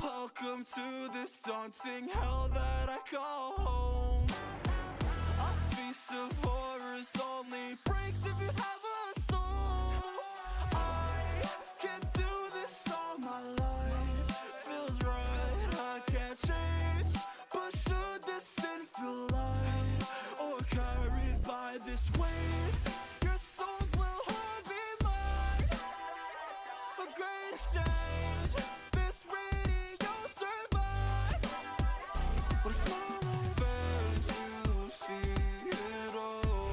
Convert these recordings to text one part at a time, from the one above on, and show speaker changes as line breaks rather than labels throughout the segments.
Welcome to this daunting hell that I call home. A feast of horrors only breaks if you have a soul. I can't do this all my life. Feels right, I can't change. But should this sin feel light or carried by this weight, your souls will all be mine. A great exchange. This radio survive. What a small affairs you see it all.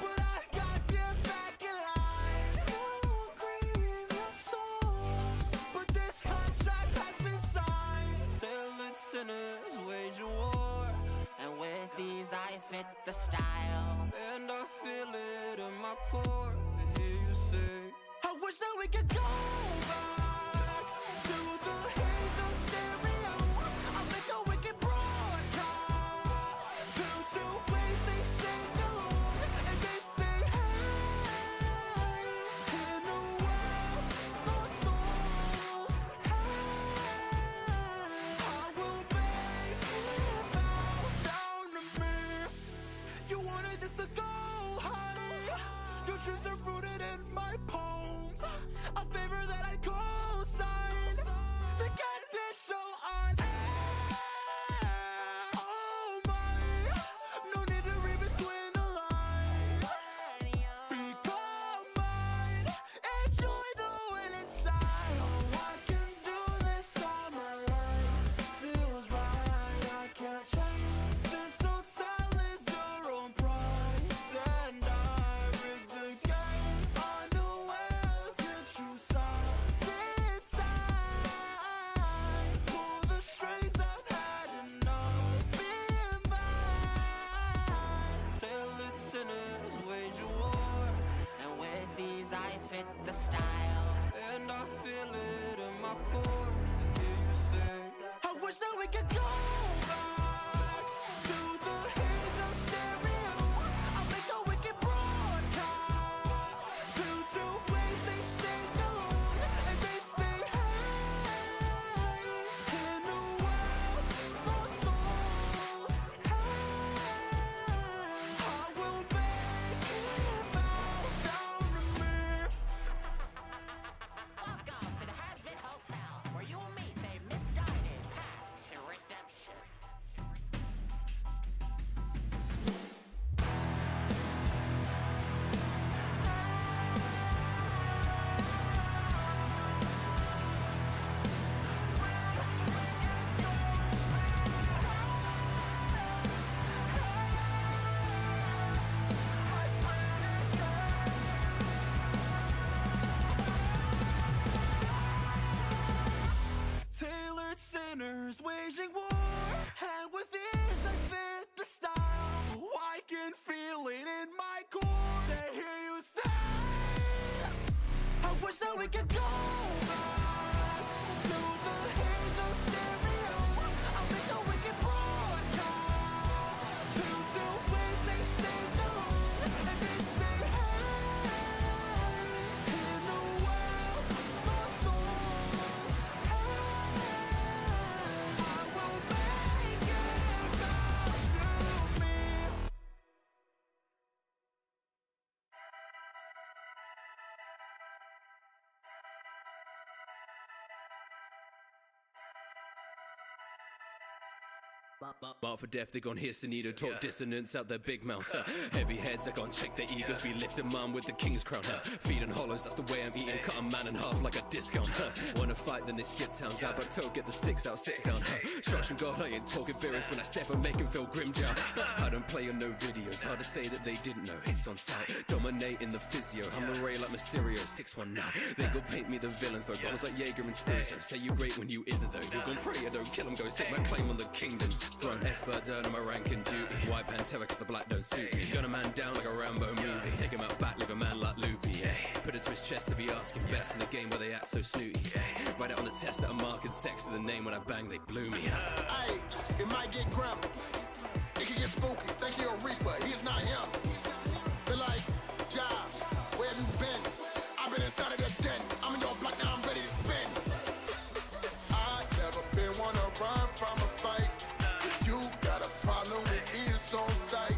But I gotta get back in line. You grieve your souls, but this contract has been signed. Sailor sinners wage a war,
And with these I fit the style.
and I feel it in my core to hear you say, I wish that we could go back to the age of stereo. I'll make a wicked broadcast to two ways they sing along, and they say, hey, in a world for souls, hey, I will make it bow down to me. You wanted this to go high. Your dreams are rooted in my poems. A favor that I co-sign to get this show on air. Oh my, no need to read between the lines. Become mine, enjoy the win inside. Oh, I can do this all my life. Feels right, I can't change. This hotel is your own price, and I rig the game. Unaware of your true style. Sit tight, pull the strings I've had enough. Be mine. Sailor sinners wage a war,
And with these I fit the style.
and I feel it in my core to hear you say, I wish that we could go back to the age of stereo. I'll make a wicked broadcast to two ways they sing along, and they say, hey, in a world for souls, hey, I will make it bow down to me.
Welcome to the Has-Been Hotel, where you will meet a misguided path to redemption.
Tailored sinners waging war, and with this I fit the style. Oh, I can feel it in my core. They hear you say, I wish that we could go back to the age of stereo. I'll make a wicked broadcast to two ways they sing along, and they say, hey, in the world for souls, I will make it bow to me.
Marked for death, they gon' hiss and eat or talk dissonance out their big mouths. Heavy heads, I gon' check their egos, be lifting mum with the king's crown. Feeding hollows, that's the way I'm eating, cut a man in half like a discount. Wanna fight, then they skip towns, out back toe, get the sticks out, sit down. Shots from God, I ain't talking beers, when I step and make him feel grim jaw. I don't play on no videos, hard to say that they didn't know, it's on sight. Dominating the physio, I'm the ray like Mysterio, 619. They gon' paint me the villain, throw bombs like Jaeger and Spurzo. Say you great when you isn't though, you gon' pray I don't kill him, go stake my claim on the kingdoms. Grown expert down on my rank and duty. White Pantera cause the black don't suit me. Gun a man down like a Rambo movie. Take him out back, leave a man like Loopy, yeah. Put it to his chest to be asking best in the game where they act so snooty, yeah. Write it on the test that I'm marking sex to the name when I bang they blew me.
Aye, it might get grim. It can get spooky, think he a reaper, he's not him. They're like, Jobs, where have you been? I've been inside of the den, I'm in your block now, I'm ready to spin. I've never been one to run from a fight. If you got a problem with me, it's on sight.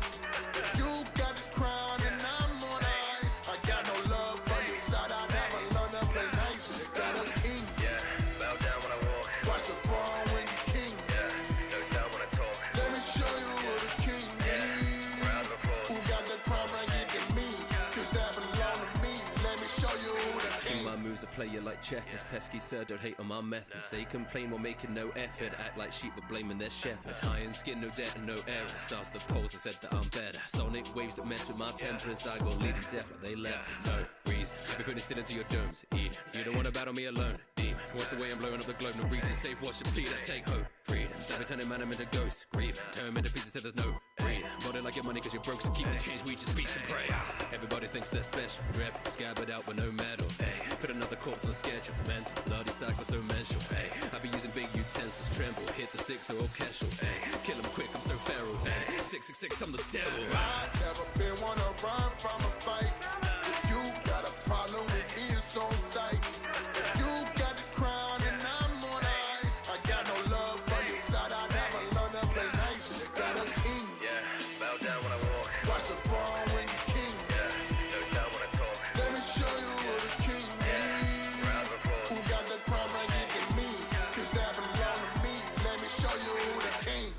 If you got the crown and I'm on ice, I got no love for your side, I never learned to play nice. You got a king,
Yeah, bow down when I walk.
watch the throne when you king.
Yeah, no down when I talk.
Let me show you what a king is.
Round of applause.
Who got the crown right here to me? Cause that belong to me. Let me show you who the king.
My moves are player like checkers. Pesky sir, don't hate on my methods. They complain while making no effort. Act like sheep but blaming their shepherd. Iron skin, no debt and no errors. Asked the polls and said that I'm better. Sonic waves that mess with my tempers. I got leading death like they left. So reason, be putting still into your domes. Eden, you don't wanna battle me alone. Demon, watch the way I'm blowing up the globe. No region safe, watch and plead. I take hope. Freedom, savvy turning man, I'm into ghosts. Grief, turn 'em into pieces till there's no breathe. Body like your money cause you're broke, so keep the change. We just beats and pray. Everybody thinks they're special. Dreadful, scabbard out with no medal. Hey, put another corpse on schedule. Mental, bloody cycle so mental. Hey, I be using big utensils. Tremble, hit the sticks or orchestral. Hey, kill 'em quick, I'm so feral. Hey, 666, I'm the devil.
I've never been one to run from a fight. If you got a problem with me, it's on sight. If you got the crown and I'm on ice, I got no love for your side, I never learned to play nice. You got a king,
Yeah, bow down when I walk.
watch the throne when you king.
Yeah, no down when I talk.
Let me show you what a king is.
Round of applause.
Who got the crown right here to me? Cause that belong to me. Let me show you who the king.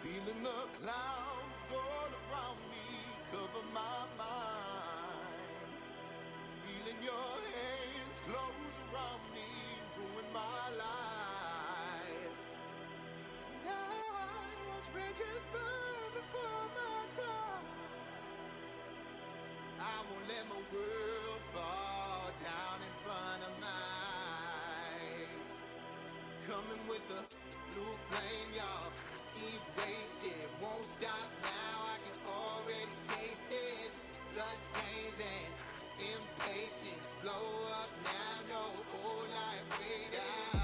Feeling the clouds all around me cover my mind. Feeling your hands close around me ruin my life. And I watch bridges burn before my time. I won't let my world fall down in front of my eyes. Coming with the blue flame, y'all. Erased it, won't stop now. I can already taste it. Blood stains and impatience blow up now. No whole life wait. I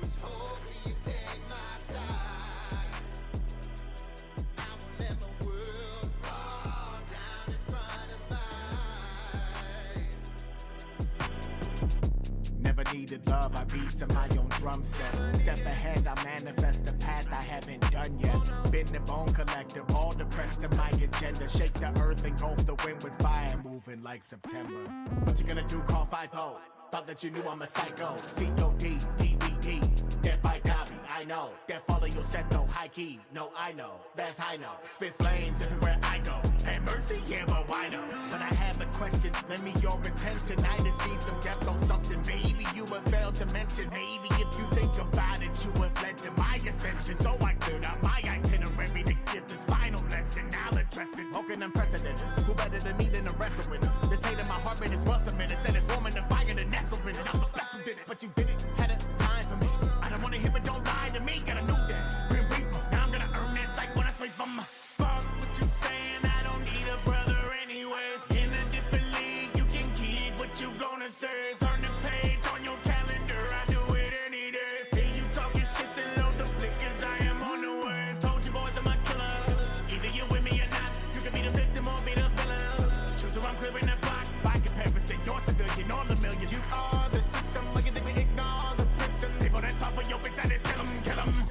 was hoping you'd take my side. I won't let my world fall down in front of my eyes.
Never needed love, I beat to my own drum set. Step ahead, I manifest the path I haven't done yet. Been the bone collector, all depressed to my agenda. Shake the earth, engulf the wind with fire, moving like September. What you gonna do, call 5-0? Thought that you knew I'm a psycho. C-O-D, D-B-D, death by Dobby, I know. Death follow your set though, high key, no I know. That's high no, spit flames everywhere I go. Hey mercy, yeah but why no? When I have a question, lend me your attention. I just need some depth on something, baby. You have failed to mention. Maybe if you think about it, you have led to my ascension. So I cleared out my itinerary to give this final lesson. I'll address it, broken unprecedented. Who better than me than to wrestle with it? This hate in my heart rate is once a minute. Said it's warming the fire to nestle in it. I'm the best who did it, but you did it. Had a time for me. I don't wanna hear it, don't lie to me. Got a new that Grim Reaper. Now I'm gonna earn that sight when I sweep them. Fuck what you saying. I don't need a brother anyway. In a different league, you can keep what you gonna say. Turn the page on your calendar. I do it any day. Hey, you talking shit, then load the flick, 'cause I am on the way. Told you boys I'm a killer. Either you with me or not. You can be the victim or be the villain. Choose who I'm clearing the block. By comparison, you're civilian or the million. You are the system. Look at the we ignore the prison. Save all that talk for your bitch and just kill 'em, kill 'em.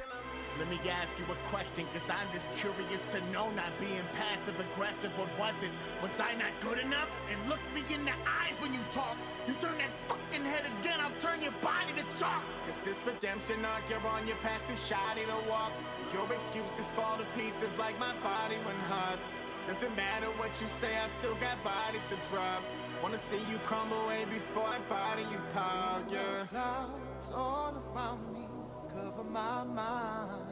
Let me ask you a question, 'cause I'm just curious to know. Not being passive aggressive, what was it? Was I not good enough? And look me in the eyes when you talk. You turn that fucking head again, I'll turn your body to chalk. 'Cause this redemption arc, you're on your past too shoddy to walk. Your excuses fall to pieces like my body when hot. Doesn't matter what you say, I still got bodies to drop. Wanna see you crumble way before I body you pile, yeah.
Clouds all around me cover my mind.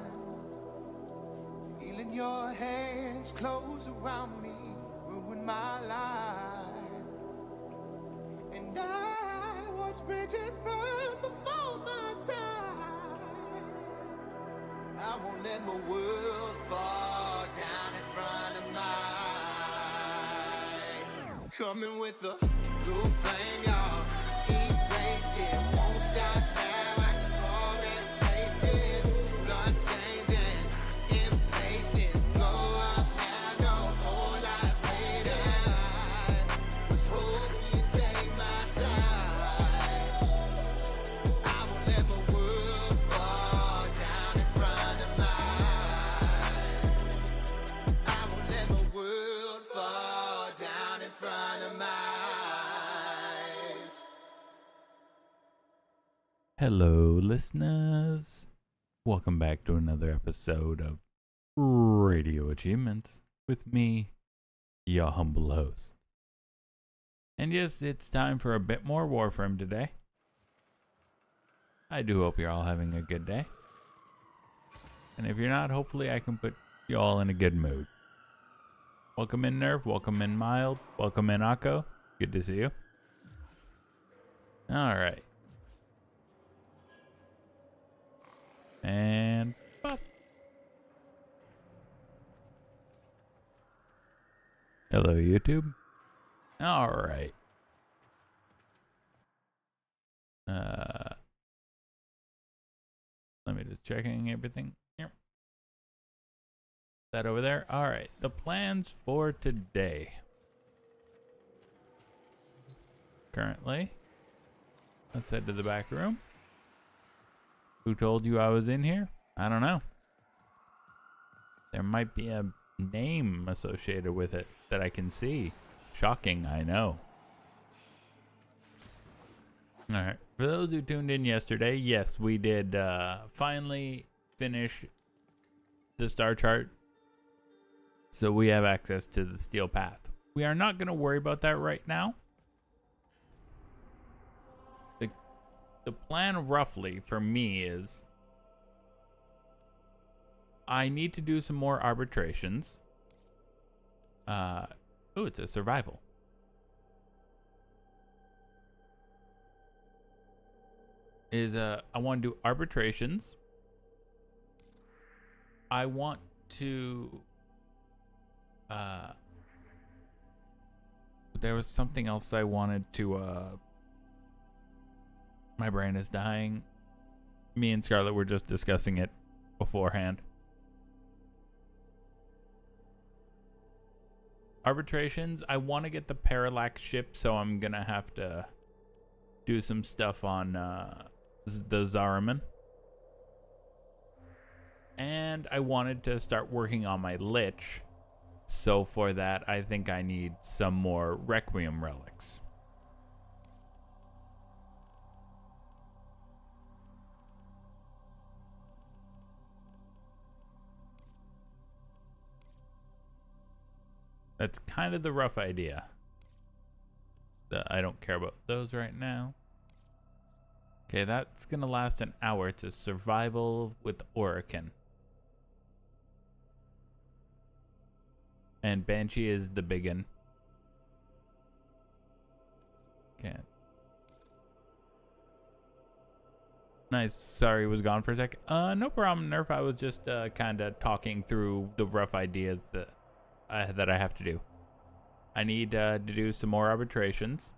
Feeling your hands close around me ruin my life. And I watch bridges burn before
my time. I won't let my world fall down in front of mine. Coming with a blue flame, y'all. Heat wasted, won't stop now. I can already taste it. Blood stains and impatience. Blow up now, no more life waiting. Was hoping you'd take my side. I won't let my world fall down in front of mine. I won't let my world fall down in front of mine.
Hello, listeners. Welcome back to another episode of Radio Achievements with me, your humble host. And yes, it's time for a bit more Warframe today. I do hope you're all having a good day. And if you're not, hopefully I can put you all in a good mood. Welcome in, Nerf. Welcome in, Mild. Welcome in, Akko. Good to see you. Alright. And pop. Hello, YouTube. All right. Let me just checking everything. Yep. That over there. All right. The plans for today. Currently, let's head to the back room. Who told you I was in here? I don't know. There might be a name associated with it that I can see. Shocking, I know. Alright. For those who tuned in yesterday, yes, we did finally finish the star chart. So we have access to the steel path. We are not going to worry about that right now. The plan roughly for me is I need to do some more arbitrations. Oh, it's a survival. I want to do arbitrations. I want to there was something else I wanted to my brain is dying. Me and Scarlett were just discussing it beforehand. Arbitrations, I want to get the parallax ship, so I'm gonna have to do some stuff on the Zariman. And I wanted to start working on my Lich, so for that I think I need some more Requiem relics. That's kind of the rough idea. I don't care about those right now. Okay, that's gonna last an hour. It's a survival with Orican. And Banshee is the biggin. Okay. Nice. Sorry, was gone for a sec. No problem, Nerf. I was just kind of talking through the rough ideas that I have to do. I need to do some more arbitrations,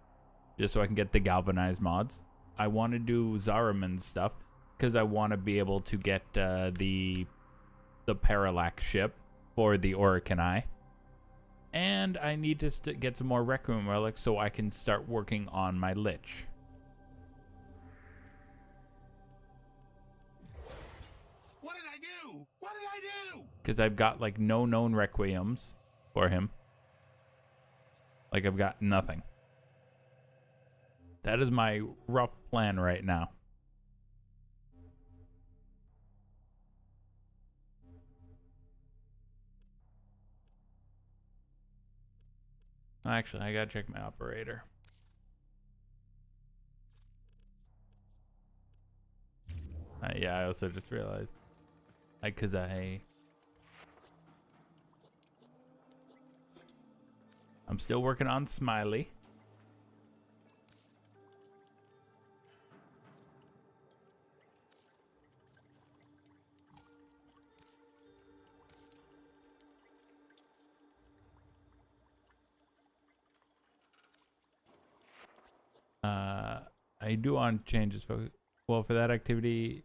just so I can get the galvanized mods. I want to do Zariman stuff because I want to be able to get the parallax ship for the Orican Eye, and I need to get some more Requiem relics so I can start working on my Lich.
What did I do? What did I do?
Because I've got like no known Requiems for him. Like I've got nothing. That is my rough plan right now. Actually, I gotta check my operator. Yeah, I also just realized. Because I'm still working on Smiley. I do want to change his focus. Well, for that activity,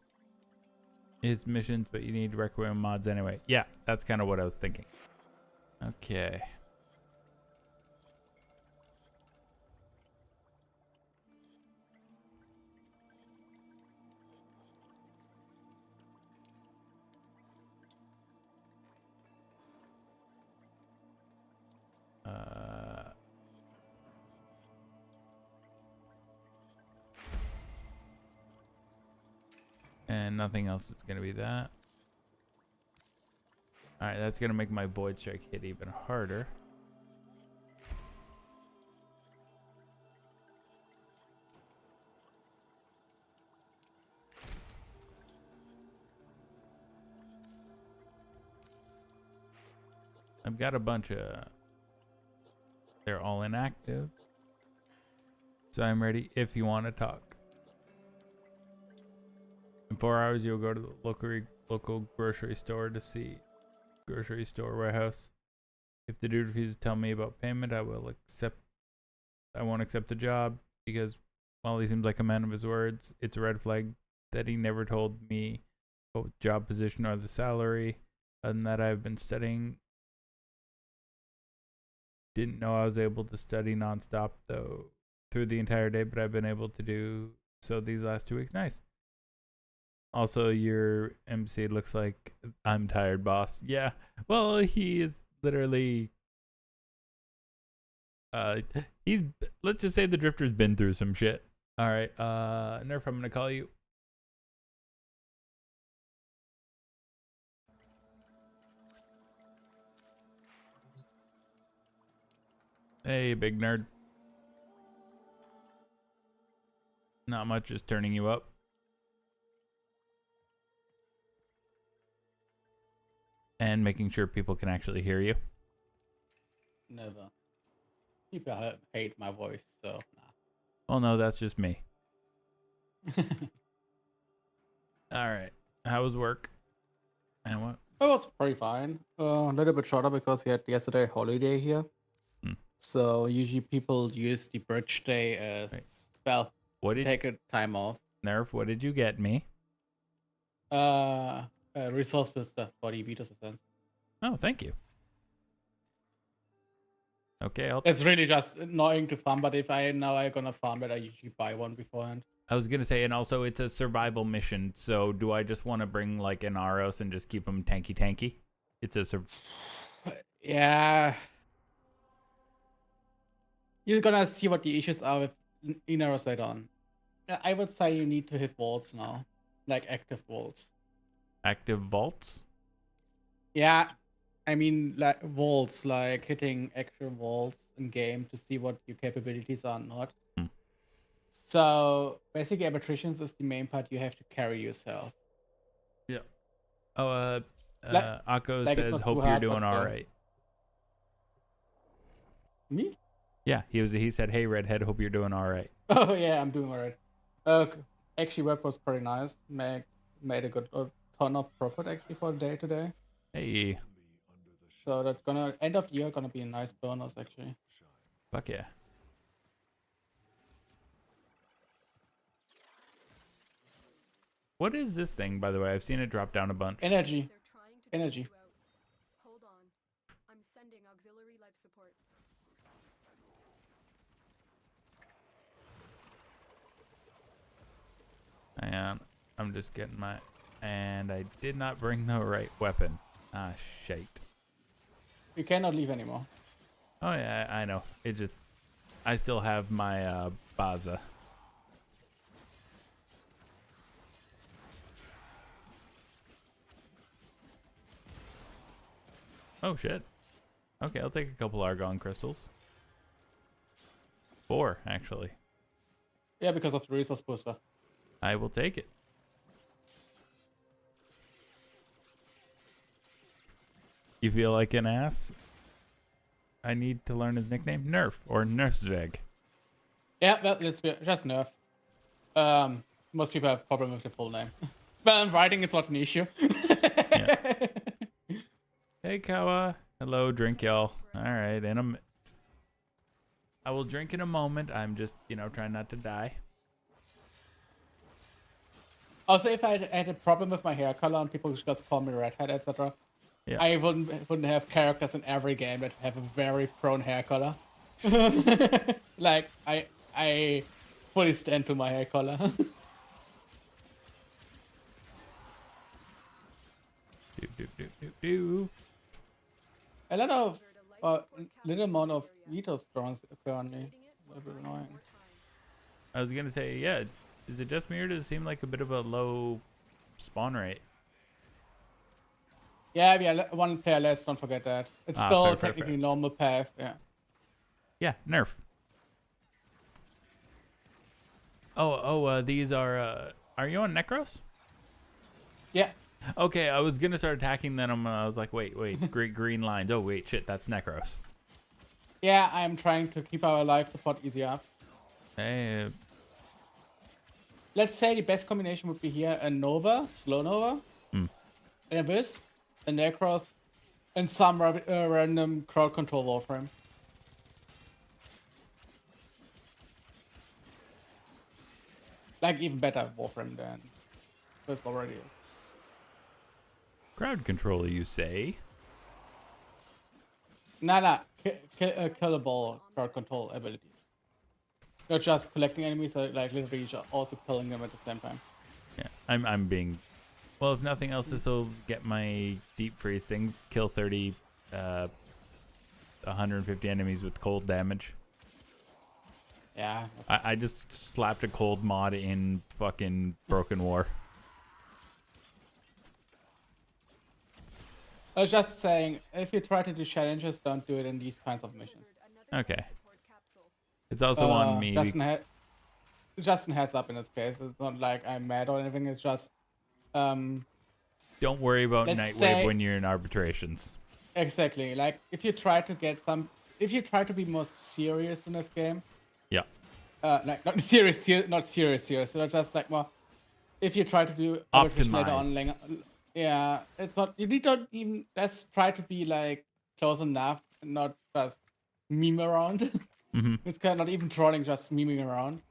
it's missions, but you need Requiem mods anyway. Yeah, that's kind of what I was thinking. Okay. And nothing else is going to be that. Alright, that's going to make my Void Strike hit even harder. I've got a bunch of... They're all inactive. So I'm ready if you want to talk. In 4 hours, you'll go to the local grocery store to see grocery store warehouse. If the dude refuses to tell me about payment, I won't accept the job because while he seems like a man of his words, it's a red flag that he never told me about the job position or the salary. Other than that, I've been studying. Didn't know I was able to study nonstop though through the entire day, but I've been able to do so these last 2 weeks. Nice. Also, your MC looks like I'm tired, boss. Yeah. Well, he is literally. Let's just say the Drifter's been through some shit. All right. Nerf, I'm gonna call you. Hey, big nerd. Not much, just turning you up. And making sure people can actually hear you.
Never. People hate my voice, so nah.
Oh no, that's just me. Alright. How was work? And what?
It was pretty fine. A little bit shorter because we had yesterday holiday here. So usually people use the bridge day as well.
What did
take a time off.
Nerf, what did you get me?
Resource booster for the Vitus Ascent.
Oh, thank you. Okay,
It's really just annoying to farm, but if I'm gonna farm it, I usually buy one beforehand.
I was gonna say, and also it's a survival mission, so do I just want to bring like an Aros and just keep them tanky? It's a
yeah. You're gonna see what the issues are with Inaros later on. I would say you need to hit walls now, like active walls.
Active vaults?
Yeah, I mean like walls, like hitting actual walls in game to see what your capabilities are and not. So basically, arbitrations is the main part. You have to carry yourself.
Yeah. Oh, Akko
like
says, "Hope you're doing all right."
Me?
Yeah, he said, "Hey, redhead, hope you're doing all right."
Oh yeah, I'm doing all right. Actually, work was pretty nice. Made a good ton of profit actually for the day today.
Hey.
So that's gonna end of the year gonna be a nice bonus actually.
Fuck yeah. What is this thing, by the way? I've seen it drop down a bunch.
Energy.
Hold on. I'm sending auxiliary life support.
And I'm just getting my... And I did not bring the right weapon. Ah, shite.
You cannot leave anymore.
Oh, yeah, I know. It's just... I still have my Baza. Oh, shit. Okay, I'll take a couple Argon crystals. 4, actually.
Yeah, because of the resource booster.
I will take it. You feel like an ass? I need to learn his nickname. Nerf, or Nerfzveg.
Yeah, let's be just Nerf. Most people have problem with the full name. But in writing, it's not an issue.
Yeah. Hey, Kawa. Hello, drink y'all. All right, in a minute. I will drink in a moment. I'm just, trying not to die.
Also, if I had a problem with my hair color and people just call me redhead, etc.,
Yeah.
I wouldn't have characters in every game that have a very prone hair color. Like I fully stand to my hair color.
Do.
A lot of little amount of Vitos drones currently. A little bit annoying.
I was gonna say, yeah. Is it just me or does it seem like a bit of a low spawn rate?
Yeah, we are one player less. Don't forget that. It's still technically normal path. Yeah.
Yeah, nerf. These are you on Necros?
Yeah.
Okay, I was gonna start attacking them. I was like, wait, green lines. Oh wait, shit, that's Necros.
Yeah, I'm trying to keep our life support easy up.
Hey,
Let's say the best combination would be here a Nova, slow Nova, a Wisp, a Necros, and some random crowd control Warframe. Like even better Warframe than Wisp already is.
crowd control, you say?
Nah, killable crowd control abilities. Not just collecting enemies, like literally also killing them at the same time.
Yeah, I'm being. Well, if nothing else, this will get my deep freeze things. Kill 30, 150 enemies with cold damage.
Yeah.
I just slapped a cold mod in fucking Broken War.
I was just saying, if you try to do challenges, don't do it in these kinds of missions.
Okay. It's also on me.
Just a heads up in this case. It's not like I'm mad or anything. It's just.
Don't worry about Nightwave when you're in arbitrations.
Exactly. Like if you try to be more serious in this game.
Yeah.
Like not serious, not just like more. If you try to do arbitration later on, yeah, it's not. You need to even just try to be like close enough, and not just meme around. It's kind of not even trolling, just memeing around.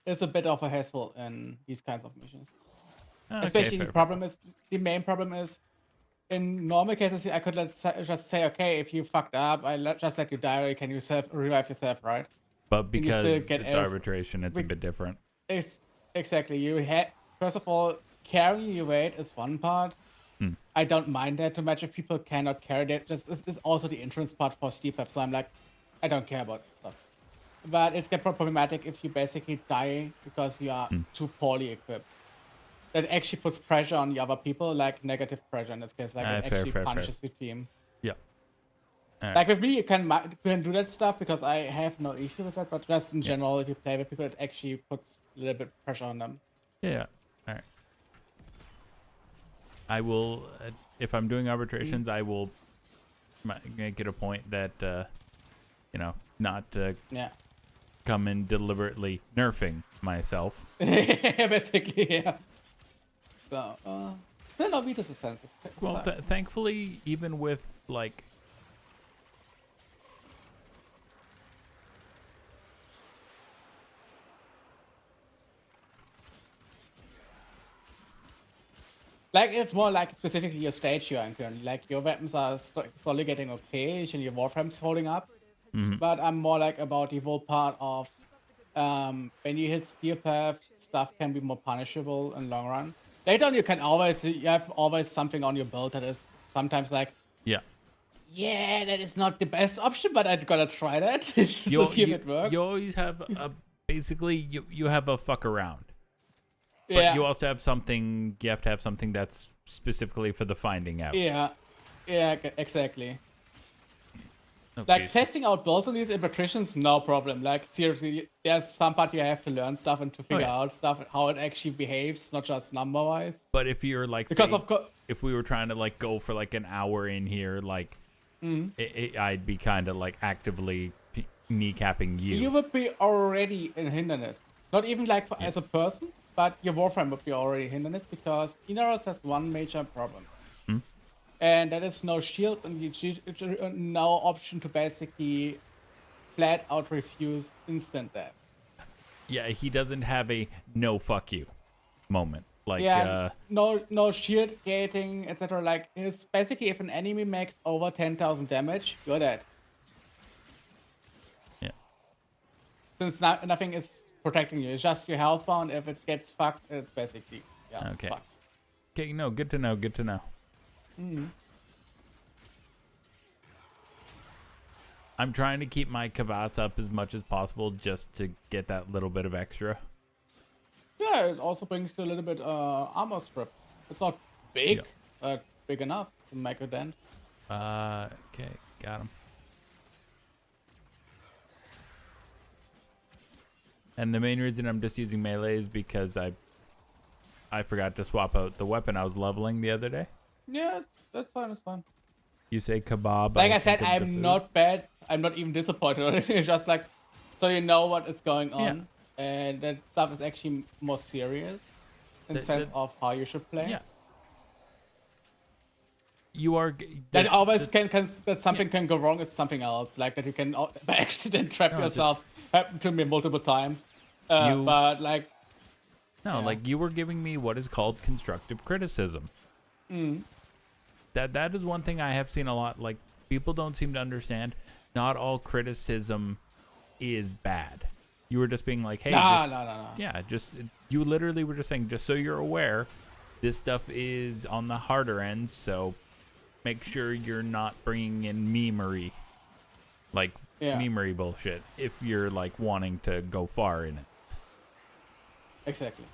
It's a bit of a hassle in these kinds of missions.
Okay,
Especially the main problem is, in normal cases, I could just say, okay, if you fucked up, just let you die, or you can revive yourself, right?
But because it's arbitration, it's a bit different.
Exactly. First of all, carrying your weight is one part. I don't mind that too much if people cannot carry that. This is also the entrance part for steep-up, so I'm like, I don't care about that stuff. But it's get problematic if you basically die because you are too poorly equipped. That actually puts pressure on the other people, like negative pressure in this case. Like it actually punishes the team.
Yeah.
Right. Like with me, you can do that stuff because I have no issue with that. But just in general, if you play with people, it actually puts a little bit of pressure on them.
Yeah. All right. I will, if I'm doing arbitrations, I will make it a point that, not come in deliberately nerfing myself.
Basically, yeah. So, still no Vitus senses.
Well, thankfully, even with, like,
it's more like specifically your stage you're in currently. Like your weapons are slowly getting okay, and your Warframe's holding up. But I'm more like about the whole part of when you hit Steel Path, stuff can be more punishable in long run. Later on, you have always something on your build that is sometimes like, yeah, that is not the best option, but I'm gonna try that to see if it works.
You always have basically you have a fuck around. But you also have something. You have to have something that's specifically for the finding out.
Yeah, exactly.
Okay.
Like testing out builds on these arbitrations, no problem. Like seriously, there's some part you have to learn stuff and to figure out stuff, how it actually behaves, not just number wise.
But if you're like, if we were trying to like go for like an hour in here, like, I'd be kind of like actively kneecapping you.
You would be already in hinderness. Not even like as a person. But your Warframe would be already a hindrance because Inaros has one major problem. and there is no shield and no option to basically flat out refuse instant death.
Yeah, he doesn't have a no fuck you moment. Like,
Yeah, no shield gating, etc. Like, it's basically if an enemy makes over 10,000 damage, you're dead.
yeah.
Since nothing is protecting you, it's just your health bound. If it gets fucked, it's basically
Okay.
fucked.
Okay, no, good to know, good to know. I'm trying to keep my Kavats up as much as possible just to get that little bit of extra.
Yeah, it also brings you a little bit armor strip. It's not big, but big enough to make a dent.
Okay, got him. And the main reason I'm just using melee is because I forgot to swap out the weapon I was leveling the other day.
Yeah, that's fine. It's fine.
You say kebab.
Like I said,
think of the
I'm
food.
not bad. I'm not even disappointed. It's just like, so you know what is going on,
Yeah.
and that stuff is actually more serious in the sense of how you should play.
Yeah. You are.
That always can that something can go wrong is something else. Like that you can by accident trap yourself. Happened to me multiple times. But like.
No, like you were giving me what is called constructive criticism. That is one thing I have seen a lot. Like people don't seem to understand. Not all criticism is bad. You were just being like, hey,
No.
Yeah, just you literally were just saying, just so you're aware, this stuff is on the harder end. So make sure you're not bringing in memery, like memery bullshit. If you're like wanting to go far in it.
Exactly.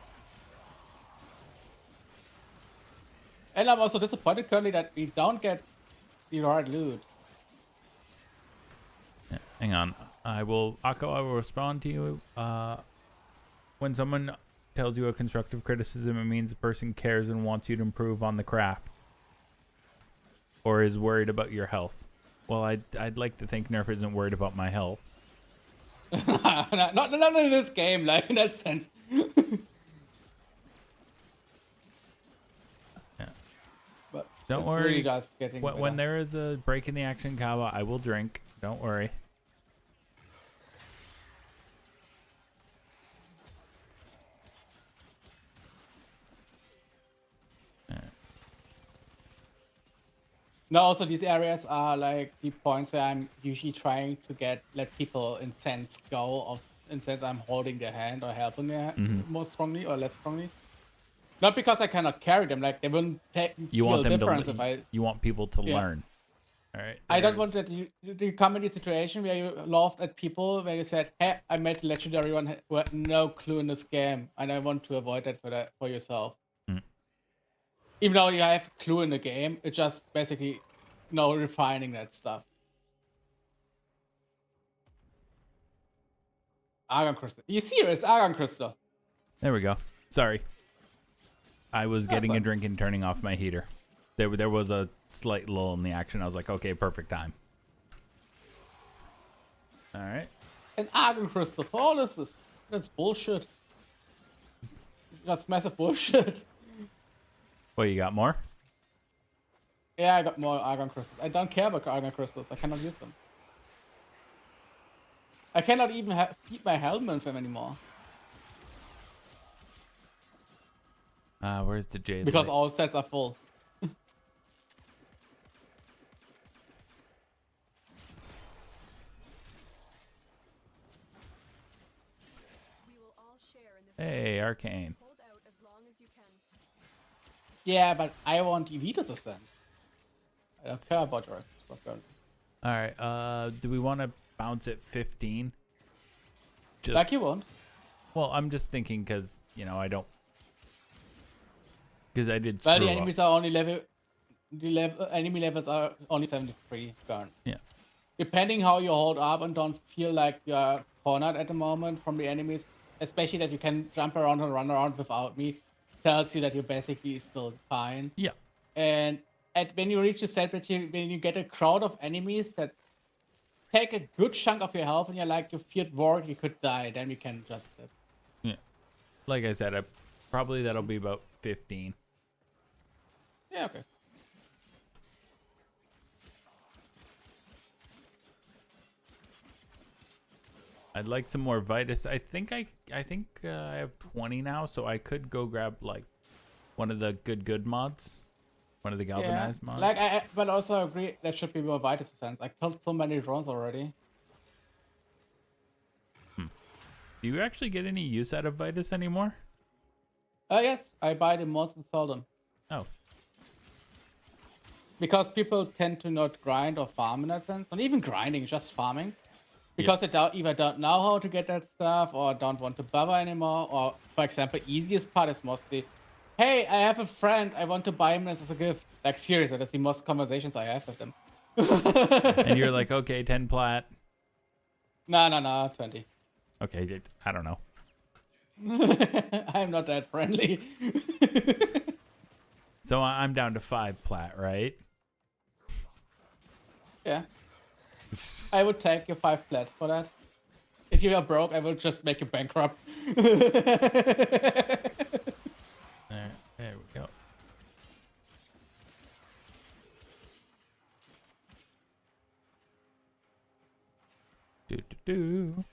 And I'm also disappointed currently that we don't get the right loot.
Yeah, hang on. I will respond to you. When someone tells you a constructive criticism, it means the person cares and wants you to improve on the craft. Or is worried about your health. Well, I'd like to think Nerf isn't worried about my health.
not in this game, like in that sense. But
Don't
it's
worry.
really just getting
When there is a break in the action, Kawa, I will drink. Don't worry.
No, also these areas are like the points where I'm usually trying to let people in sense go in sense I'm holding their hand or helping their hand more strongly or less strongly. Not because I cannot carry them, like they wouldn't feel difference if I.
You want people to learn. All right.
I don't want that you come in the situation where you laughed at people where you said, "Hey, I met a legendary one who had no clue in this game," and I want to avoid that for yourself. Even though you have clue in the game, it's just basically, refining that stuff. Argon Crystal. You serious? Argon Crystal.
There we go. Sorry. I was getting a drink and turning off my heater. There was a slight lull in the action. I was like, okay, perfect time. All right.
An Argon Crystal. For all this, that's bullshit. That's massive bullshit.
Well, you got more?
Yeah, I got more Argon Crystals. I don't care about Argon Crystals. I cannot use them. I cannot even feed my helmet with them anymore.
Where's the Jade?
Because all sets are full.
We will all share in this.
Hey, Arcane.
Hold out as long as you can.
Yeah, but I want EV assistance. I don't care about your stuff.
All right. Do we want to bounce at 15?
Like you want.
Well, I'm just thinking because I don't. Because I did.
Well, the
screw up.
enemies are only enemy levels are only 73 current.
Yeah.
Depending how you hold up and don't feel like you're cornered at the moment from the enemies, especially that you can jump around and run around without me, tells you that you're basically still fine.
Yeah.
And when you reach the state when you get a crowd of enemies that take a good chunk of your health and you're like, you feel bored, you could die, then we can just live.
Yeah. Like I said, probably that'll be about 15.
Yeah, okay.
I'd like some more Vitus. I think I have 20 now, so I could go grab like one of the good mods, one of the galvanized mods.
Like but also agree there should be more Vitus Essence. I killed so many drones already.
Do you actually get any use out of Vitus anymore?
Yes, I buy the mods and sell them.
Oh,
Because people tend to not grind or farm in that sense. Not even grinding, just farming. Because they either don't know how to get that stuff or don't want to bother anymore. Or, for example, easiest part is mostly, hey, I have a friend, I want to buy him this as a gift. Like, seriously, that's the most conversations I have with them.
and you're like, okay, 10 plat.
No, 20.
Okay, I don't know.
I'm not that friendly.
So I'm down to 5 plat, right?
Yeah. I would take your 5 plat for that. If you are broke, I will just make you bankrupt.
There we go. Do.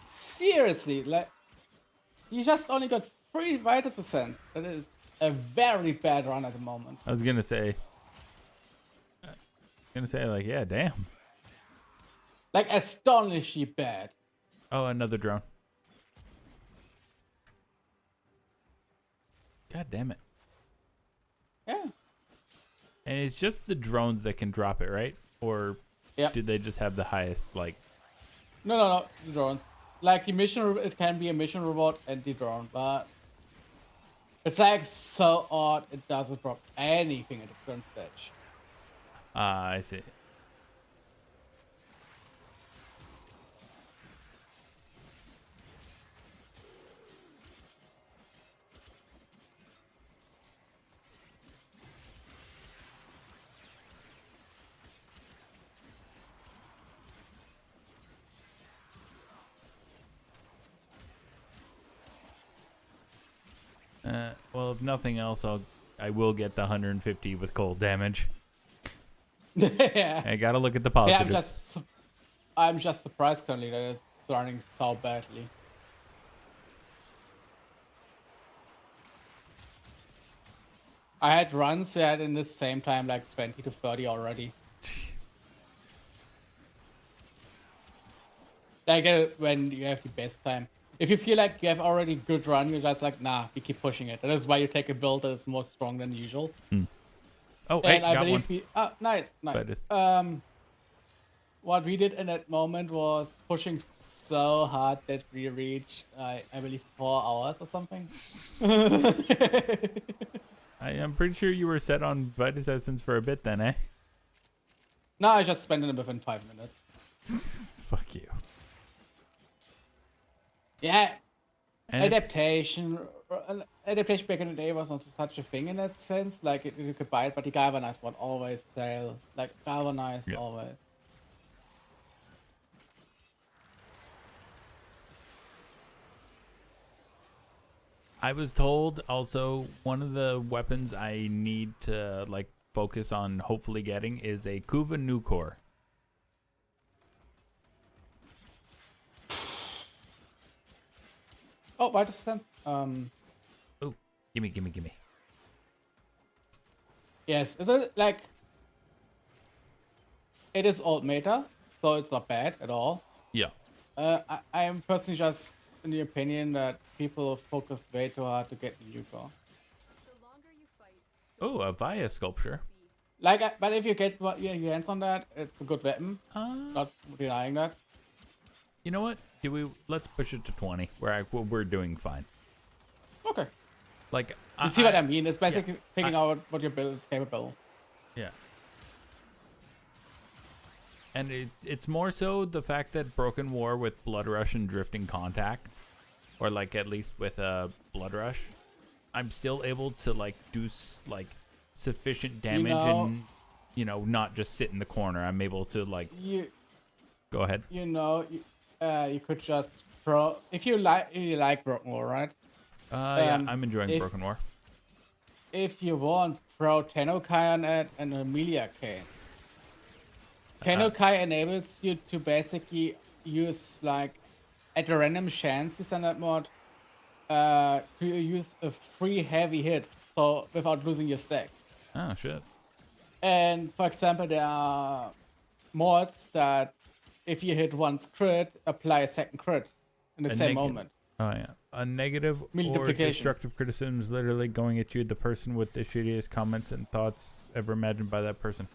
Seriously, like, you just only got 3 Vitus Essence. That is a very bad run at the moment.
I was gonna say. Like, yeah, damn.
Like, astonishingly bad.
Oh, another drone. God damn it.
Yeah.
And it's just the drones that can drop it, right? Or
Yeah.
do they just have the highest, like...
No, the drones. Like, the mission, it can be a mission reward and the drone, but it's like so odd it doesn't drop anything at the current stage.
I see. Well, if nothing else, I will get the 150 with cold damage.
Yeah.
I gotta look at the
Yeah,
positives.
I'm just surprised currently that it's running so badly. I had runs where I had in the same time like 20 to 30 already. Like when you have the best time. If you feel like you have already good run, you're just like, nah, you keep pushing it. That is why you take a build that is more strong than usual.
Oh, hey,
And I
got one.
believe nice.
But
What we did in that moment was pushing so hard that we reached, I believe, 4 hours or something.
I am pretty sure you were set on Vitus Essence for a bit then, eh?
No, I just spent it within 5 minutes.
Fuck you.
Yeah,
And it's-
adaptation back in the day was not such a thing in that sense. Like, you could buy it, but the galvanized one always sell. Like, galvanized
Yeah.
always.
I was told also one of the weapons I need to like focus on hopefully getting is a Kuva Nucor.
Oh, Vitus Sense.
Oh, gimme.
Yes, is it like... It is old meta, so it's not bad at all.
Yeah.
I am personally just in the opinion that people focus way too hard to get the Nucor.
The longer you fight,
Oh, a Via sculpture.
Like, but if you get your hands on that, it's a good weapon.
Uh,
Not denying that.
you know what? Let's push it to 20. We're doing fine.
Okay.
Like
You see what I mean? It's basically figuring out what your build is capable.
Yeah. And it's more so the fact that Broken War with Blood Rush and Drifting Contact, or like at least with a Blood Rush, I'm still able to like do like sufficient damage and not just sit in the corner. I'm able to like go ahead.
You could just if you like Broken War, right?
Yeah, I'm enjoying Broken War.
If you want, throw Tennokai on it and Amelia Cane. Tennokai enables you to basically use like at a random chances in that mod to use a free heavy hit, so without losing your stacks.
Oh shit.
And for example, there are mods that if you hit once crit, apply a second crit in the same moment.
Oh yeah. A negative or
Multiplication.
destructive criticism is literally going at you, the person with the shittiest comments and thoughts ever imagined by that person.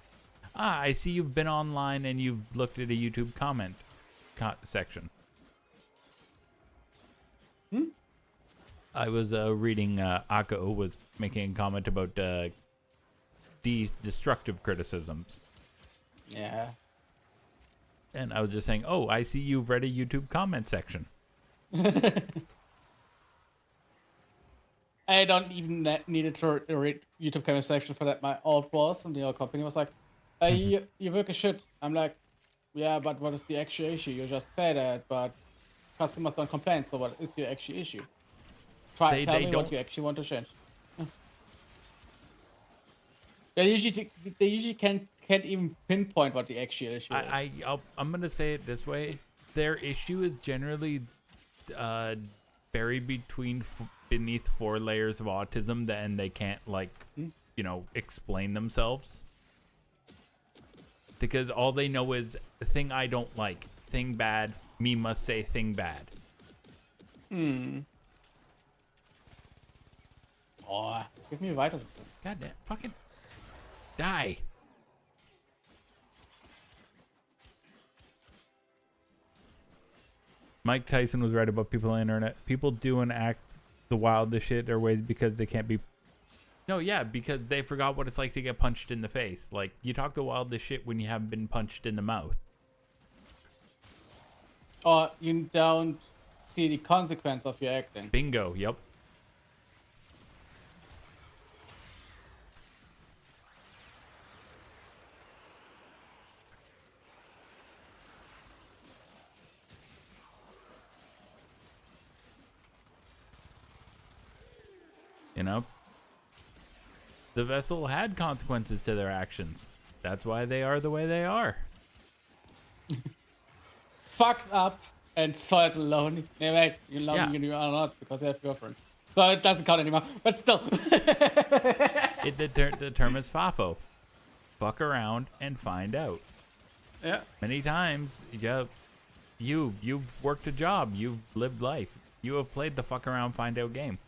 Ah, I see you've been online and you've looked at a YouTube comment section. I was reading Akko was making a comment about destructive criticisms.
Yeah.
And I was just saying, oh, I see you've read a YouTube comment section.
I don't even needed to read YouTube comment section for that. My old boss in the old company was like, you work a shit. I'm like, yeah, but what is the actual issue? You just say that, but customers don't complain, so what is your actual issue? Tell me
don't.
what you actually want to change. They usually can't even pinpoint what the actual issue is.
I'm gonna say it this way: their issue is generally buried beneath 4 layers of autism, and they can't explain themselves, because all they know is the thing I don't like, thing bad, me must say thing bad.
Oh, give me a vitals.
God damn, fucking die. Mike Tyson was right about people on the internet. People do and act the wildest shit their ways because they can't be. No, yeah, because they forgot what it's like to get punched in the face. Like, you talk the wildest shit when you haven't been punched in the mouth.
Or you don't see the consequence of your acting.
Bingo, yep. You know? The vessel had consequences to their actions. That's why they are the way they are.
Fucked up and saw it alone. Yeah, wait, you are not because you have a girlfriend. So it doesn't count anymore. But still.
The term is FAFO. Fuck around and find out.
Yeah.
Many times, yeah, you've worked a job. You've lived life. You have played the fuck around, find out game.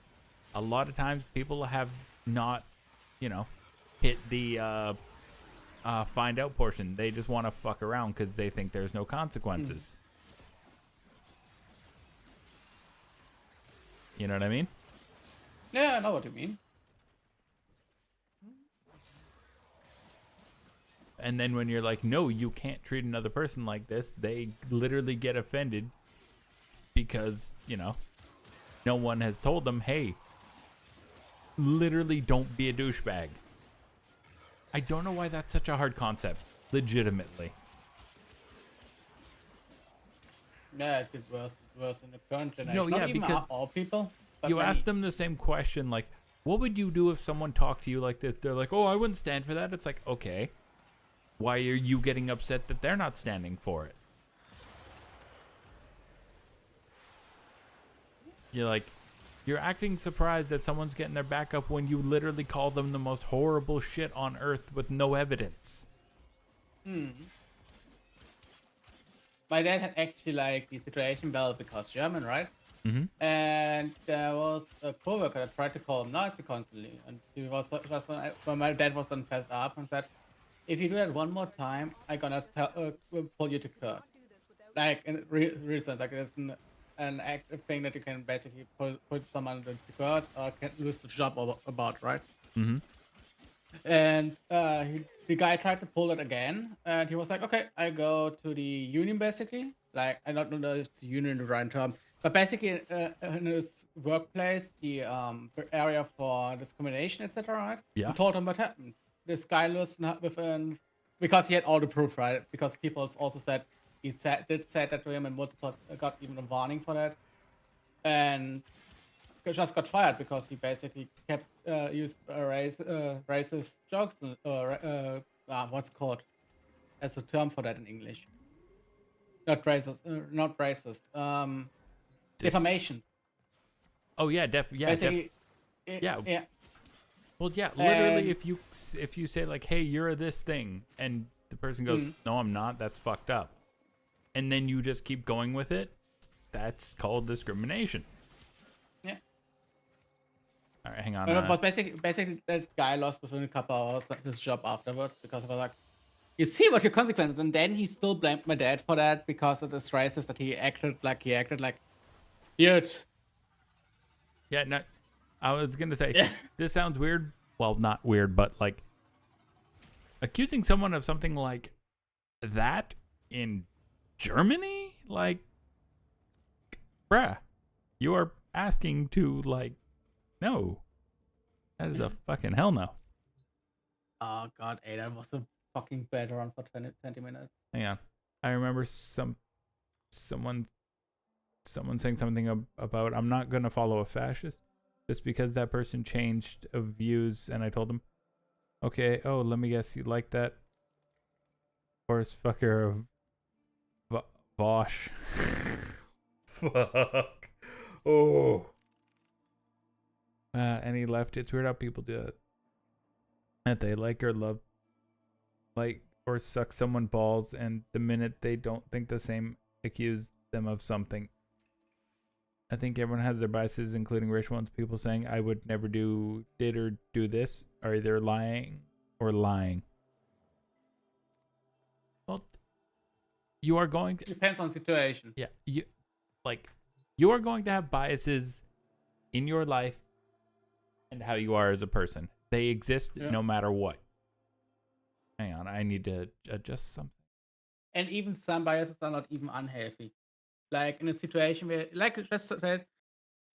A lot of times people have not, hit the find out portion. They just want to fuck around because they think there's no consequences. You know what I mean?
Yeah, I know what you mean.
And then when you're like, no, you can't treat another person like this, they literally get offended because, no one has told them, hey, literally don't be a douchebag. I don't know why that's such a hard concept. Legitimately.
Yeah, it gets worse in the current generation.
No, yeah,
Not even
because
all people. But
you
many.
ask them the same question, like, what would you do if someone talked to you like this? They're like, oh, I wouldn't stand for that. It's like, okay. Why are you getting upset that they're not standing for it? You're like, you're acting surprised that someone's getting their back up when you literally call them the most horrible shit on earth with no evidence.
My dad had actually the situation well because German, right?
Mm-hmm.
And there was a coworker that tried to call him Nazi constantly, and he was just when my dad was then fessed up and said, "If you do that one more time, I'm gonna pull you to court." Like in real sense, like it's an active thing that you can basically put someone to court or can lose the job about, right?
Mm-hmm.
And the guy tried to pull it again, and he was like, "Okay, I go to the union basically." Like, I don't know if it's union the right term, but basically in his workplace, the area for discrimination, etc. Right?
Yeah.
He told him what happened. This guy lost because he had all the proof, right? Because people also said he said that to him, and multiple got even a warning for that, and just got fired because he basically kept used racist jokes what's called as a term for that in English. not racist, not racist. Defamation.
Oh yeah,
Basically,
yeah.
yeah.
Well, yeah, literally,
And
if you say like, "Hey, you're this thing," and the person goes, "No, I'm not," that's fucked up. And then you just keep going with it, that's called discrimination.
yeah.
All right, hang on.
But basically, that guy lost within a couple hours his job afterwards because I was like, you see what your consequences, and then he still blamed my dad for that because it is racist that he acted like dude.
Yeah, no, I was gonna say
Yeah.
this sounds weird. Well, not weird, but like accusing someone of something like that in Germany, like, bruh, you are asking to like, no, that is a fucking hell no.
Oh god, that was a fucking bad run for 20 minutes.
Hang on, I remember someone saying something about I'm not gonna follow a fascist just because that person changed of views, and I told him, okay, oh, let me guess, you like that horse fucker of Bosch. Fuck. Oh. And he left. It's weird how people do that. That they like or love, like or suck someone balls, and the minute they don't think the same, accuse them of something. I think everyone has their biases, including racial ones. People saying I would never did or do this are either lying or lying. Well, you are going to,
Depends on situation.
yeah, you are going to have biases in your life and how you are as a person. They exist no matter what. Hang on, I need to adjust something.
And even some biases are not even unhealthy. Like in a situation where, like I just said,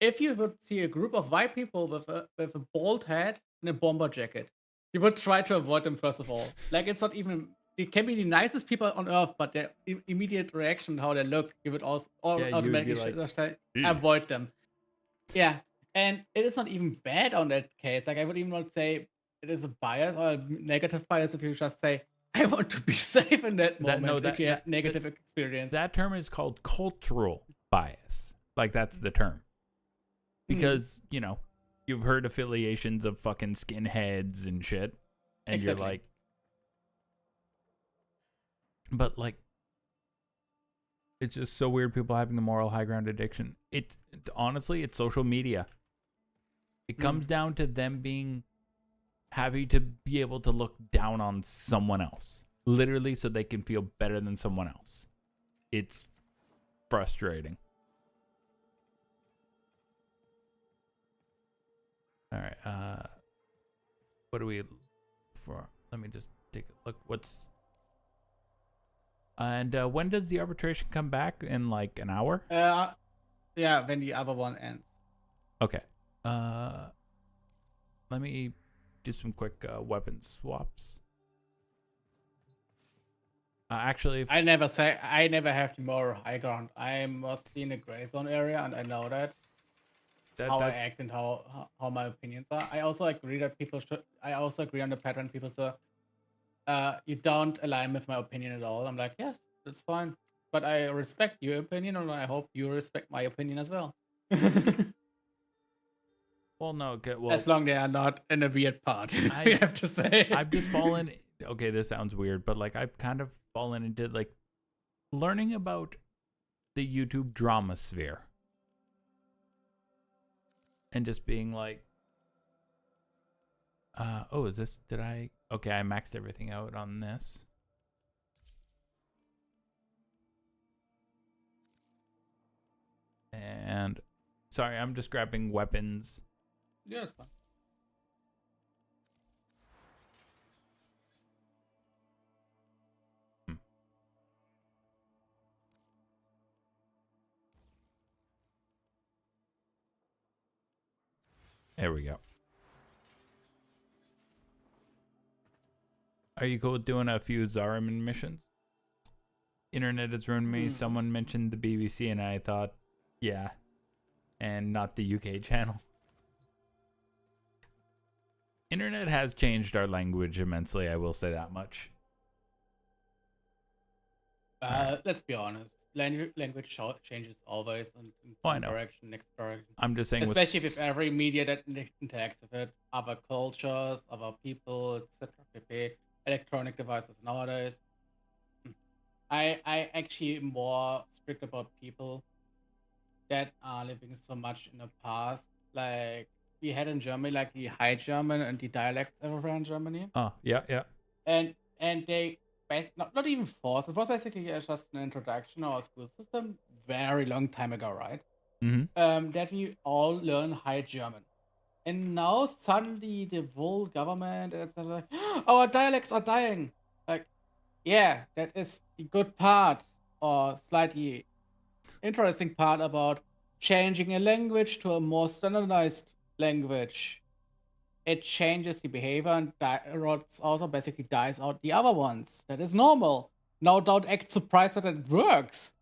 if you would see a group of white people with a bald head and a bomber jacket, you would try to avoid them first of all. Like it's not even. It can be the nicest people on earth, but their immediate reaction, how they look, you would also
Yeah, you would be
automatically
like,
just say,
"Ew."
avoid them. Yeah, and it is not even bad on that case. Like I would even not say it is a bias or a negative bias if you just say, I want to be safe in that moment if you have negative experience.
That term is called cultural bias. Like that's the term. Because, you know, you've heard affiliations of fucking skinheads and shit. And
Exactly.
you're like, but like, it's just so weird people having the moral high ground addiction. It's honestly, it's social media. It comes down to them being happy to be able to look down on someone else. Literally so they can feel better than someone else. It's frustrating. All right. What do we for? Let me just take a look. What's and when does the arbitration come back? In like an hour?
Yeah, when the other one ends.
Okay. Let me do some quick weapon swaps. Actually,
I never have the moral high ground. I am mostly in a gray zone area, and I know that. How I act and how my opinions are. I also agree that people should. I also agree on the pattern. People say, you don't align with my opinion at all. I'm like, yes, that's fine, but I respect your opinion, and I hope you respect my opinion as well.
well, no, okay, well,
as long as they are not in a weird part, I have to say.
I've just fallen. Okay, this sounds weird, but like I've kind of fallen into like learning about the YouTube drama sphere. And just being like, oh, is this, okay, I maxed everything out on this. And, sorry, I'm just grabbing weapons.
Yeah, it's fine.
There we go. Are you cool with doing a few Zariman missions? Internet has ruined me. Someone mentioned the BBC and I thought, yeah. And not the UK channel. Internet has changed our language immensely, I will say that much.
Let's be honest. language changes always in
Oh, I
one
know.
direction, next direction.
I'm just saying,
Especially with every media that interacts with it, other cultures, other people, etc. pp. Electronic devices nowadays. I actually am more strict about people that are living so much in the past. Like we had in Germany, like the High German and the dialects everywhere in Germany,
oh yeah, yeah.
and they not even forced. It was basically just an introduction to our school system very long time ago, right?
Mm-hmm.
That we all learn High German. And now suddenly the whole government is like, our dialects are dying. Like, yeah, that is the good part or slightly interesting part about changing a language to a more standardized language. It changes the behavior and also basically dies out the other ones. That is normal. Now don't act surprised that it works.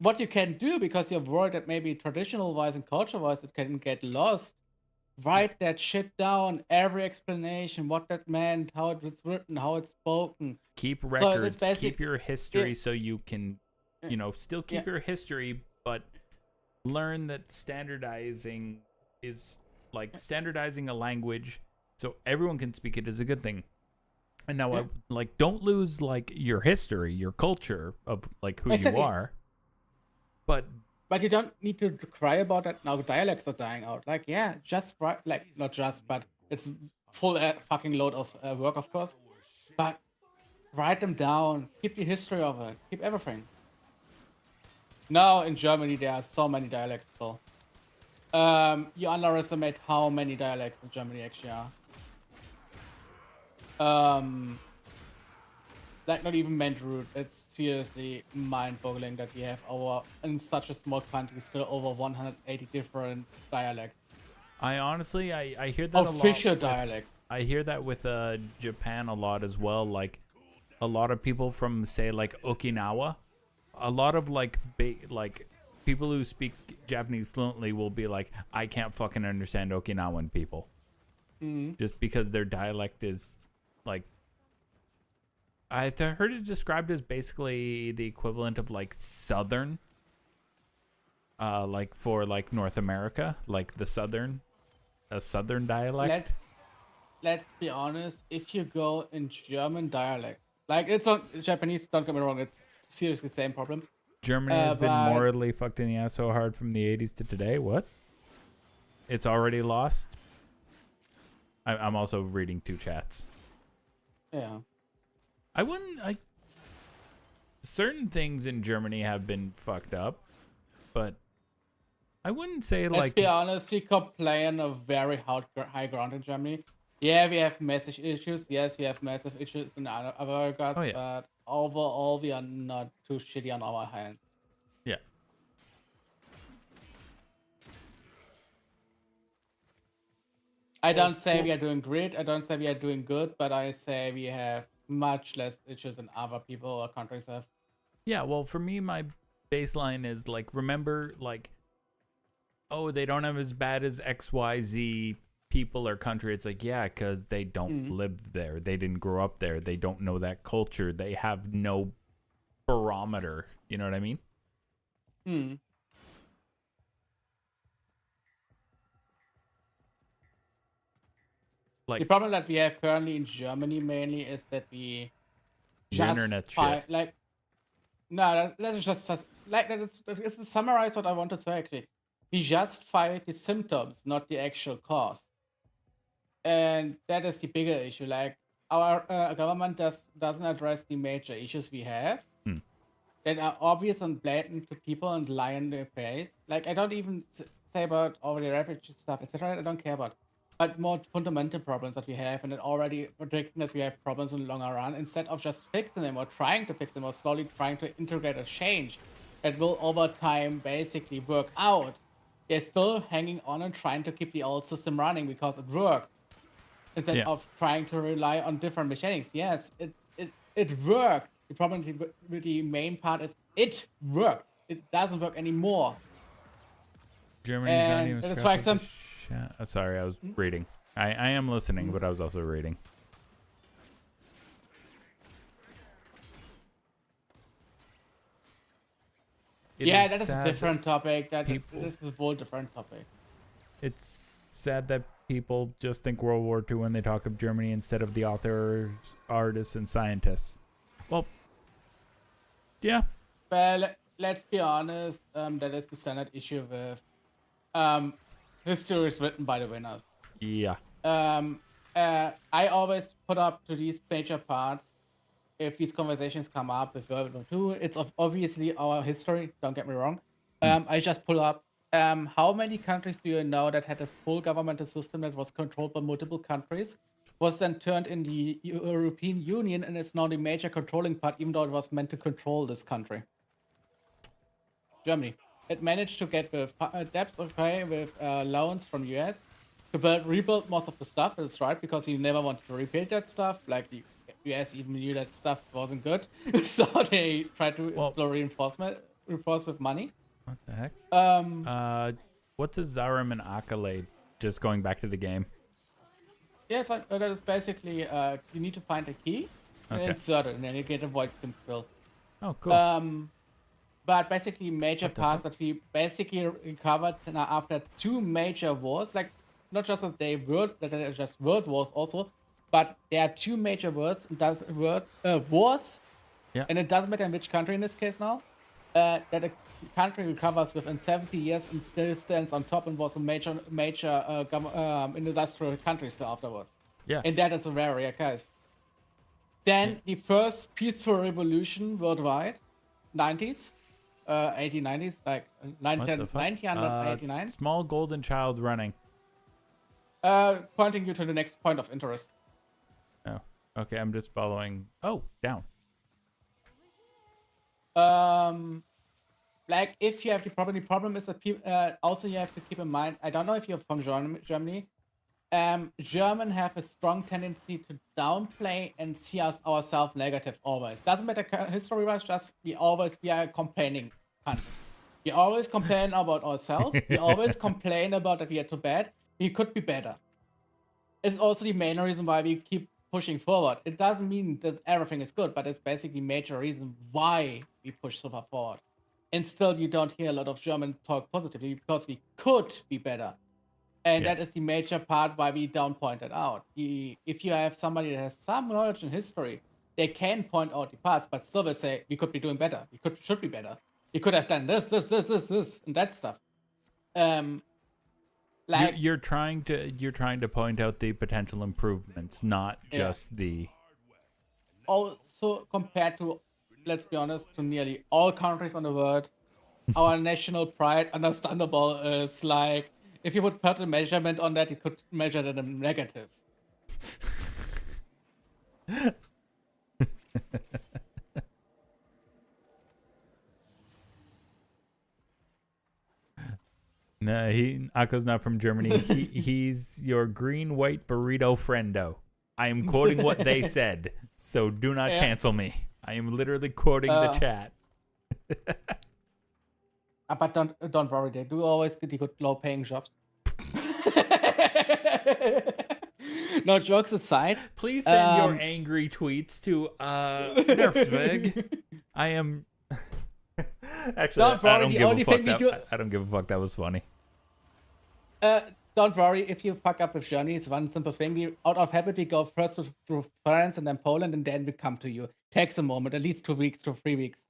What you can do, because you're worried that maybe traditional wise and culture wise it can get lost, write that shit down, every explanation, what that meant, how it was written, how it's spoken.
Keep
So
records,
it's basic.
keep your history so you can, still keep
Yeah.
your history, but learn that standardizing is like standardizing a language so everyone can speak it is a good thing. And now,
Yeah.
don't lose like your history, your culture of like who
Exactly.
you are. But
But you don't need to cry about that now dialects are dying out. Like, yeah, just write, like, not just, but it's full fucking load of work, of course. But write them down, keep the history of it, keep everything. Now in Germany, there are so many dialects still. You underestimate how many dialects in Germany actually are. Like not even meant rude. It's seriously mind-boggling that we have in such a small country still over 180 different dialects.
I honestly, I hear that
Official
a lot.
dialects.
I hear that with Japan a lot as well. Like a lot of people from say like Okinawa, a lot of like people who speak Japanese fluently will be like, I can't fucking understand Okinawan people, just because their dialect is like. I heard it described as basically the equivalent of like Southern, like for like North America, like a Southern dialect.
Let's be honest. If you go in German dialect, like it's on Japanese, don't get me wrong, it's seriously the same problem.
Germany has been
but-
morally fucked in the ass so hard from the 80s to today. What? It's already lost? I'm also reading two chats.
Yeah.
Certain things in Germany have been fucked up, but I wouldn't say
Let's
like.
be honest, we complain of very high ground in Germany. Yeah, we have massive issues. Yes, we have massive issues in other regards,
Oh, yeah.
but overall, we are not too shitty on our hands.
Yeah.
I don't say we are doing great. I don't say we are doing good, but I say we have much less issues than other people or countries have.
Yeah, well, for me, my baseline is like, remember, like, oh, they don't have as bad as XYZ people or country. It's like, yeah, because they don't live there. They didn't grow up there. They don't know that culture. They have no barometer. You know what I mean? Like,
The problem that we have currently in Germany mainly is that we
your
just
internet shit.
like no, let's just like let's to summarize what I want to say actually. We just fight the symptoms, not the actual cause, and that is the bigger issue. Like our government doesn't address the major issues we have that are obvious and blatant to people and lie in their face. Like I don't even say about all the refugee stuff, etc. I don't care about. But more fundamental problems that we have, and it already predicting that we have problems in the longer run, instead of just fixing them or trying to fix them or slowly trying to integrate a change that will over time basically work out. They're still hanging on and trying to keep the old system running because it worked. Instead of trying to rely on different mechanics. Yes, it worked. The problem with the main part is it worked. It doesn't work anymore.
Germany's not
And
even
that is
scrapped
why
with the sorry, I was reading. I am listening, but I was also reading.
Yeah,
is
that is a
sad
different topic.
people-
This is a whole different topic.
It's sad that people just think World War II when they talk of Germany instead of the authors, artists, and scientists. Well, yeah.
Well, let's be honest. That is the standard issue with history is written by the winners.
Yeah.
I always put up to these major parts if these conversations come up with World War II. It's obviously our history. Don't get me wrong. I just pull up. How many countries do you know that had a full governmental system that was controlled by multiple countries, was then turned in the European Union, and is now the major controlling part, even though it was meant to control this country? Germany. It managed to get with debts, okay, with loans from US to rebuild most of the stuff. That's right, because we never wanted to rebuild that stuff. Like the US even knew that stuff wasn't good, so they tried to still reinforce with money.
What the heck? What's a Zarim and Accolade? Just going back to the game.
Yeah, it's like that is basically you need to find a key and
Okay.
insert it, and then you get a void control.
Oh, cool.
But basically, major
What the
parts that we basically recovered now after 2 major wars, like not just as they were that are just world wars also, but there are 2 major wars. Wars,
Yeah.
and it doesn't matter in which country in this case now. That a country recovers within 70 years and still stands on top and was a major industrial country still afterwards.
Yeah.
And that is a very rare case. Then the first peaceful revolution worldwide, 90s, 1890s, like
What the fuck?
1989.
Small golden child running.
Pointing you to the next point of interest.
Oh, okay. I'm just following. Oh, down.
Like if you have the problem is that also you have to keep in mind, I don't know if you're from Germany. German have a strong tendency to downplay and see ourselves negative always. Doesn't matter history wise, just we are complaining countries. We always complain about ourselves. We always complain about that we are too bad. We could be better. It's also the main reason why we keep pushing forward. It doesn't mean that everything is good, but it's basically major reason why we push so far forward. And still you don't hear a lot of German talk positively because we could be better. And
Yeah.
that is the major part why we don't point it out. If you have somebody that has some knowledge in history, they can point out the parts, but still will say, we could be doing better. Should be better. We could have done this, and that stuff. Like
You're trying to point out the potential improvements, not
Yeah.
just the.
also compared to, let's be honest, to nearly all countries on the world, our national pride, understandable, is like, if you would put a measurement on that, you could measure that in negative.
No, Akko's not from Germany. He's your green white burrito friendo. I am quoting what they said, so do not
Yeah.
cancel me. I am literally quoting the chat.
But don't worry, they do always get the good low-paying jobs. No, jokes aside.
Please send your angry tweets to Nerfswig. I am. Actually,
Don't worry,
I don't
the
give
only
a fuck.
thing we
That,
do-
I don't give a fuck. That was funny.
Don't worry, if you fuck up with Germany, it's one simple thing. We, out of habit, we go first to France and then Poland, and then we come to you. Takes a moment, at least 2 weeks to 3 weeks.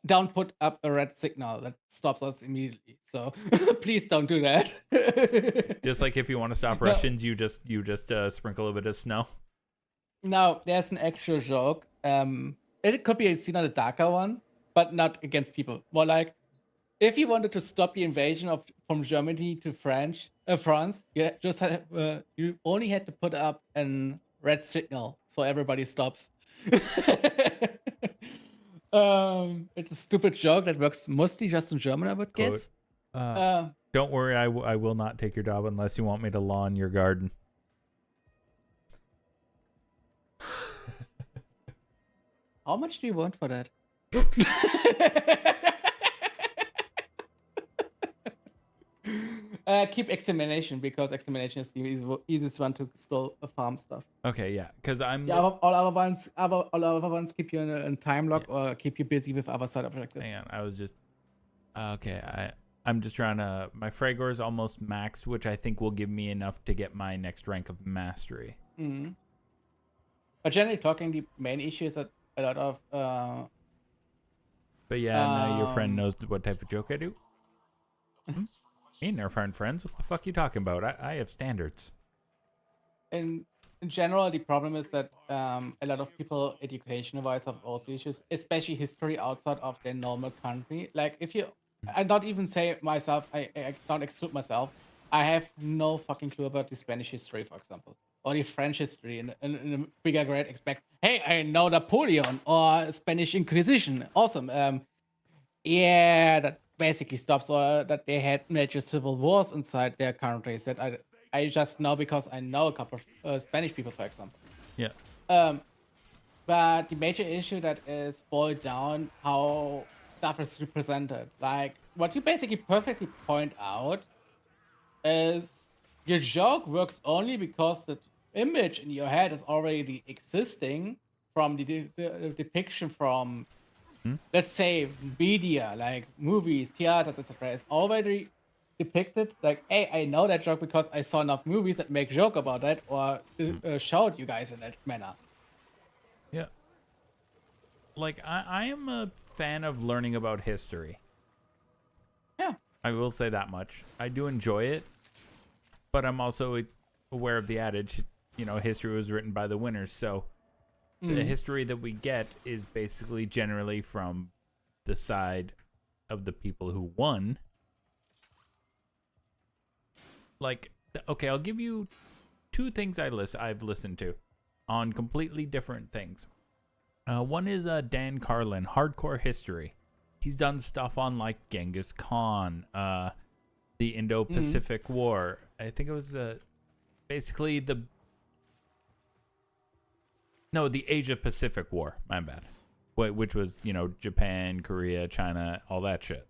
Don't put up a red signal that stops us immediately. So please don't do that.
Just like if you want to stop Russians, you just sprinkle a bit of snow.
No, there's an actual joke. It could be seen on a darker one, but not against people. More like, if you wanted to stop the invasion from Germany to France, you only had to put up a red signal so everybody stops. It's a stupid joke that works mostly just in German, I would guess.
Don't worry, I will not take your job unless you want me to lawn your garden.
How much do you want for that? Keep extermination, because extermination is the easiest one to still farm stuff.
Okay, yeah, because I'm.
Yeah, all other ones keep you in time lock or keep you busy with other side objectives.
Hang on, I was just. Okay, I'm just trying to. My Fragor is almost max, which I think will give me enough to get my next rank of mastery.
Mm-hmm. But generally talking, the main issue is that a lot of
But yeah, now your friend
um,
knows what type of joke I do. Me and our friends. What the fuck you talking about? I have standards.
in general, the problem is that a lot of people, education-wise, have also issues, especially history outside of their normal country. Like, if you, I don't even say myself, I don't exclude myself. I have no fucking clue about the Spanish history, for example, or the French history. In a bigger grade, expect, hey, I know Napoleon or Spanish Inquisition. Awesome. Yeah, that basically stops that they had major civil wars inside their countries. That I just know because I know a couple of Spanish people, for example.
Yeah.
Um, but the major issue that is boiled down how stuff is represented. Like what you basically perfectly point out is your joke works only because the image in your head is already existing from the depiction from, let's say, media like movies, theaters, etc. is already depicted. Like, hey, I know that joke because I saw enough movies that make joke about that or showed you guys in that manner.
Yeah. Like I am a fan of learning about history.
Yeah.
I will say that much. I do enjoy it, but I'm also aware of the adage, history was written by the winners. So the history that we get is basically generally from the side of the people who won. Like, okay, I'll give you two things I've listened to on completely different things. One is Dan Carlin, Hardcore History. He's done stuff on like Genghis Khan, the Indo-Pacific War. I think it was basically the Asia-Pacific War. My bad. Which was, Japan, Korea, China, all that shit.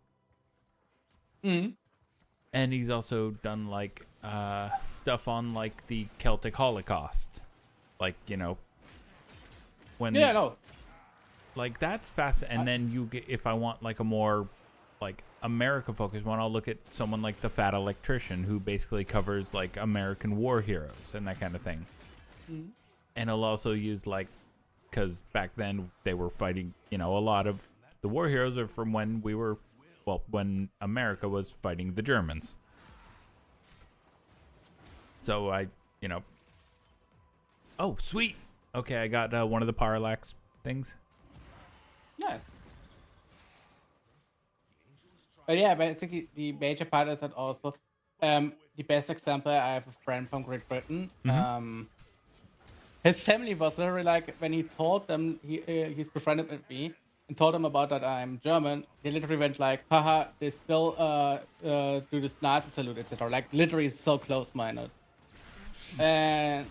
And he's also done like stuff on like the Celtic Holocaust, like when like that's fast. And then you get, if I want like a more like America focused one, I'll look at someone like the Fat Electrician, who basically covers like American war heroes and that kind of thing. And I'll also use like, because back then they were fighting, a lot of the war heroes are from when when America was fighting the Germans. So oh, sweet. Okay, I got one of the parallax things.
Nice. But yeah, basically the major part is that also the best example, I have a friend from Great Britain. His family was literally like, when he told them he's befriended with me and told them about that I'm German, they literally went like, haha, they still do this Nazi salute, etc. Like literally so close-minded. And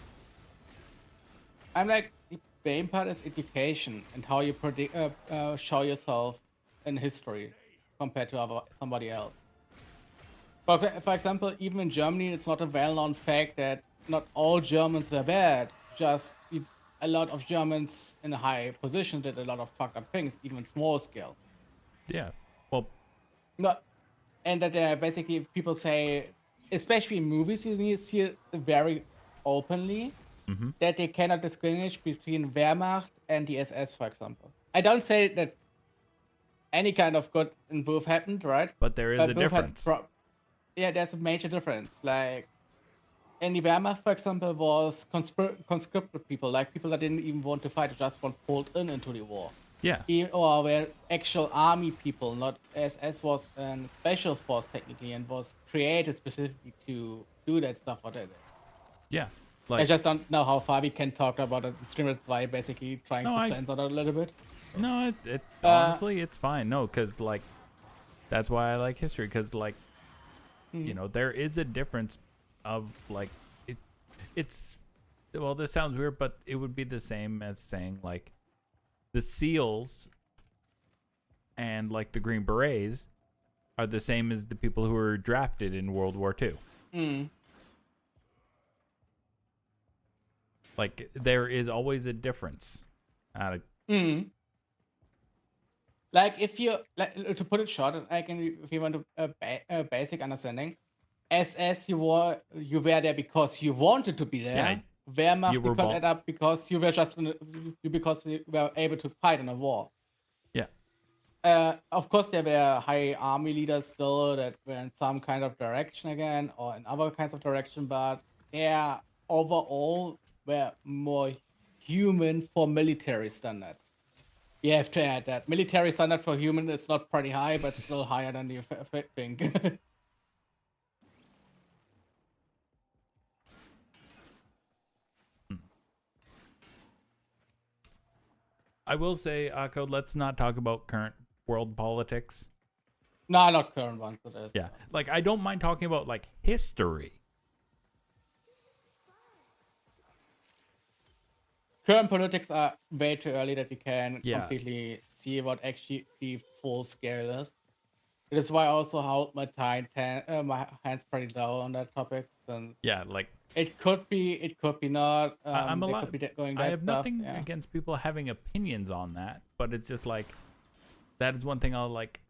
I'm like, the main part is education and how you show yourself in history compared to somebody else. But for example, even in Germany, it's not a well-known fact that not all Germans were bad. Just a lot of Germans in a high position did a lot of fucked up things, even small scale.
Yeah. Well,
No, and that basically people say, especially in movies, you see it very openly that they cannot distinguish between Wehrmacht and the SS, for example. I don't say that any kind of good in both happened, right?
but there is a difference.
Yeah, there's a major difference. Like in the Wehrmacht, for example, was conscripted people, like people that didn't even want to fight, just want pulled into the war.
Yeah.
Or were actual army people, not SS was a special force technically and was created specifically to do that stuff. What it is.
Yeah.
I
Like,
just don't know how far we can talk about it. Streamer 2 basically trying
No,
to
I-
censor that a little bit.
no, honestly, it's fine. No, because like, that's why I like history. Because like, there is a difference of like, it's well, this sounds weird, but it would be the same as saying like, the SEALs and like the Green Berets are the same as the people who were drafted in World War II. Like there is always a difference.
Like if you to put it short, like if you want a basic understanding, SS you were there because you wanted to be there.
Yeah,
Wehrmacht
you were
you ended up because you were just because you were able to fight in a war.
Yeah.
Of course, there were high army leaders still that were in some kind of direction again, or in other kinds of direction, but they overall were more human for military standards. You have to add that military standard for human is not pretty high, but still higher than you think.
I will say, Akko, let's not talk about current world politics.
No, not current ones. It is.
Yeah, like I don't mind talking about like history.
Current politics are way too early that we can
Yeah.
completely see what actually the full scale is. It is why I also hold my my hands pretty low on that topic, since
Yeah, like
it could be not.
I'm a
they
lot.
could be going
I
that
have
stuff,
nothing
yeah.
against people having opinions on that, but it's just like that is one thing I'll like.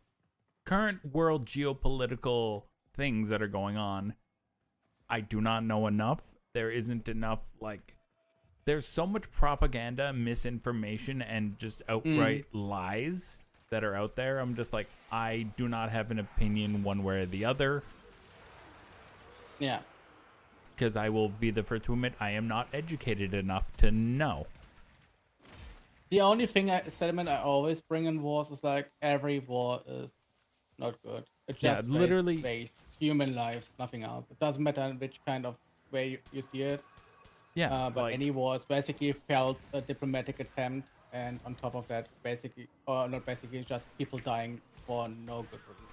Current world geopolitical things that are going on, I do not know enough. There isn't enough like. There's so much propaganda, misinformation, and just outright lies that are out there. I'm just like, I do not have an opinion one way or the other.
Yeah.
Because I will be the first to admit I am not educated enough to know.
The only sentiment I always bring in wars is like every war is not good. It just
literally
wastes human lives, nothing else. It doesn't matter in which kind of way you see it.
Yeah,
but
like,
any war is basically felt a diplomatic attempt, and on top of that, basically, or not basically, just people dying for no good reason.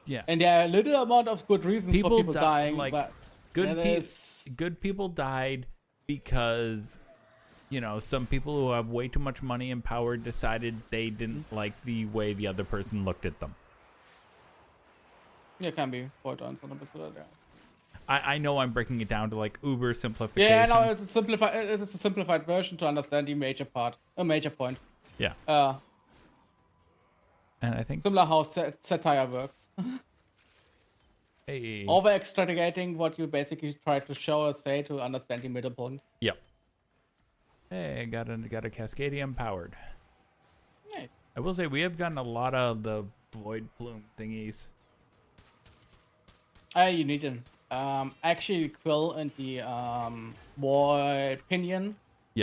yeah.
And there are a little amount of good reasons for people dying,
like
but
good people died because, you know, some people who have way too much money and power decided they didn't like the way the other person looked at them.
Yeah, can be quite on some of it. Yeah.
I know I'm breaking it down to like uber simplification.
Yeah, no, it's a simplified version to understand the major point.
Yeah. And I think
Similar how satire works.
hey.
Over extrapolating what you basically try to show or say to understand the middle point.
Yep. Hey, got a Cascadian powered.
Nice.
I will say we have gotten a lot of the void plume thingies.
You need them. Actually, Quill and the War Pinion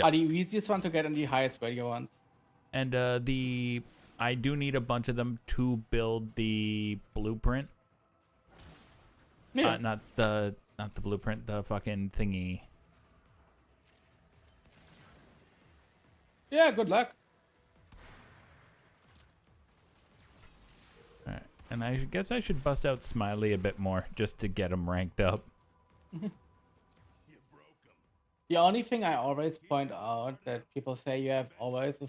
are the easiest one to get and the highest value ones.
And I do need a bunch of them to build the blueprint.
Yeah.
Not the blueprint, the fucking thingy.
Yeah, good luck.
Alright. And I guess I should bust out Smiley a bit more just to get him ranked up.
The only thing I always point out that people say you have always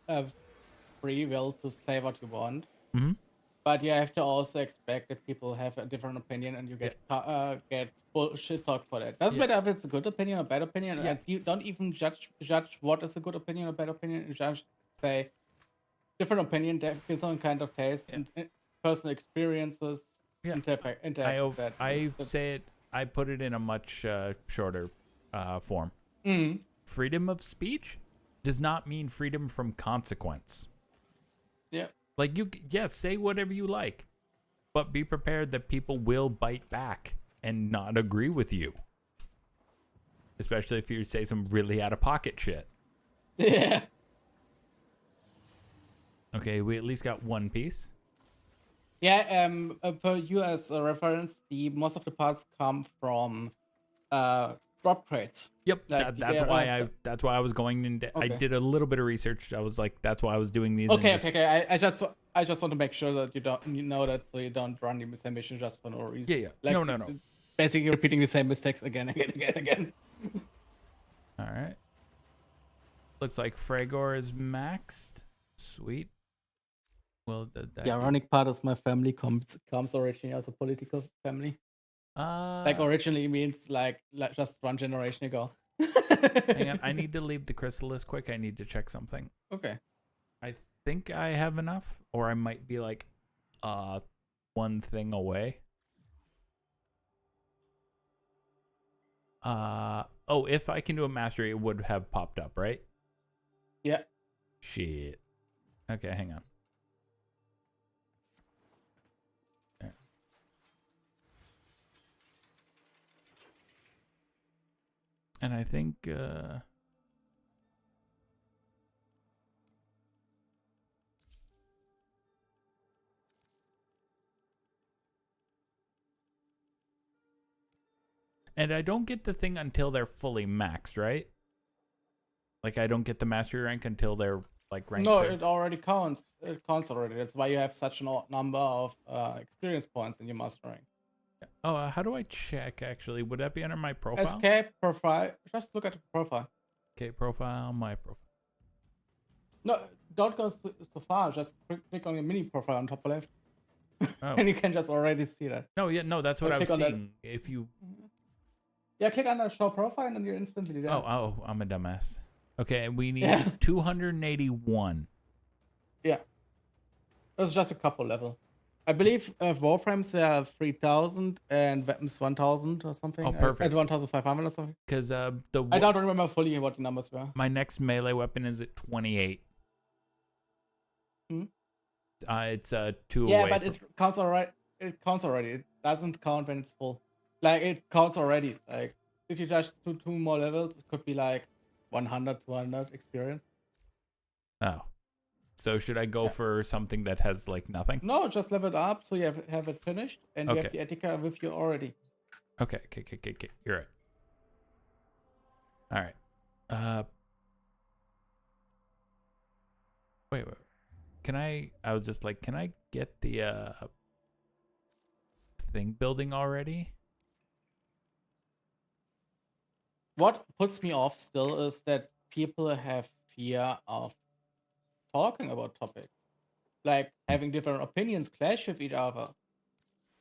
a free will to say what you want, but you have to also expect that people have a different opinion and you get bullshit talk for that. Doesn't matter if it's a good opinion or bad opinion. And you don't even judge what is a good opinion or bad opinion. You just say different opinion, different kind of taste and personal experiences.
I say it. I put it in a much shorter form. Freedom of speech does not mean freedom from consequence.
Yeah.
Like say whatever you like, but be prepared that people will bite back and not agree with you. Especially if you say some really out of pocket shit.
Yeah.
Okay, we at least got one piece.
Yeah, for you as a reference, most of the parts come from drop crates.
Yep, that's why I was going into. I did a little bit of research. I was like, that's why I was doing these.
Okay. I just want to make sure that you know that, so you don't run the same mission just for no reason.
Yeah.
Like,
No.
Basically repeating the same mistakes again.
All right. Looks like Fragor is maxed. Sweet. Well,
the ironic part is my family comes originally as a political family. Like originally means like just one generation ago.
Hang on, I need to leave the chrysalis quick. I need to check something.
Okay.
I think I have enough, or I might be like one thing away. Oh, if I can do a mastery, it would have popped up, right?
Yeah.
Shit. Okay, hang on. There. And I think and I don't get the thing until they're fully maxed, right? Like I don't get the mastery rank until they're like ranked.
No,
30.
it already counts. It counts already. That's why you have such an odd number of experience points in your mastering.
Oh, how do I check actually? Would that be under my profile?
Escape profile. Just look at the profile.
Okay, profile, my profile.
No, don't go so far. Just click on your mini profile on top left,
Oh.
and you can just already see that.
No, yeah, no, that's what I was
click on that.
seeing. If you
Yeah, click on the show profile, and then you're instantly there.
Oh, I'm a dumbass. Okay, we need
Yeah.
281.
Yeah. There's just a couple level. I believe Warframes were 3,000 and weapons 1,000 or something.
Oh, perfect.
At 1,500 or something.
Because
I don't remember fully what the numbers were.
my next melee weapon is at 28.
Hmm?
It's two
Yeah,
away.
but it counts already. It counts already. It doesn't count when it's full. Like it counts already. Like if you just do two more levels, it could be like 100, 200 experience.
Oh, so should I go for something that has like nothing?
No, just level it up so you have it finished, and you have
Okay.
the Etika with you already.
Okay. You're right. All right. Wait. Can I was just like, can I get the thing building already?
What puts me off still is that people have fear of talking about topics, like having different opinions clash with each other,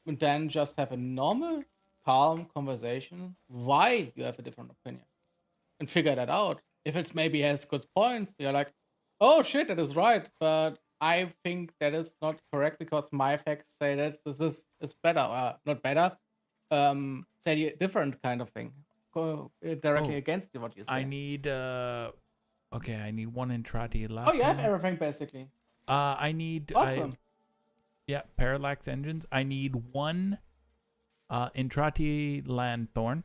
and then just have a normal, calm conversation why you have a different opinion, and figure that out. If it's maybe has good points, you're like, oh shit, that is right, but I think that is not correct because my facts say that this is better, not better, say a different kind of thing. Go directly
Oh,
against what you say.
I need okay, I need one Entrati
Oh, you have
Latin.
everything basically.
I need
Awesome.
yeah, Parallax engines. I need one Entrati Lanthorn.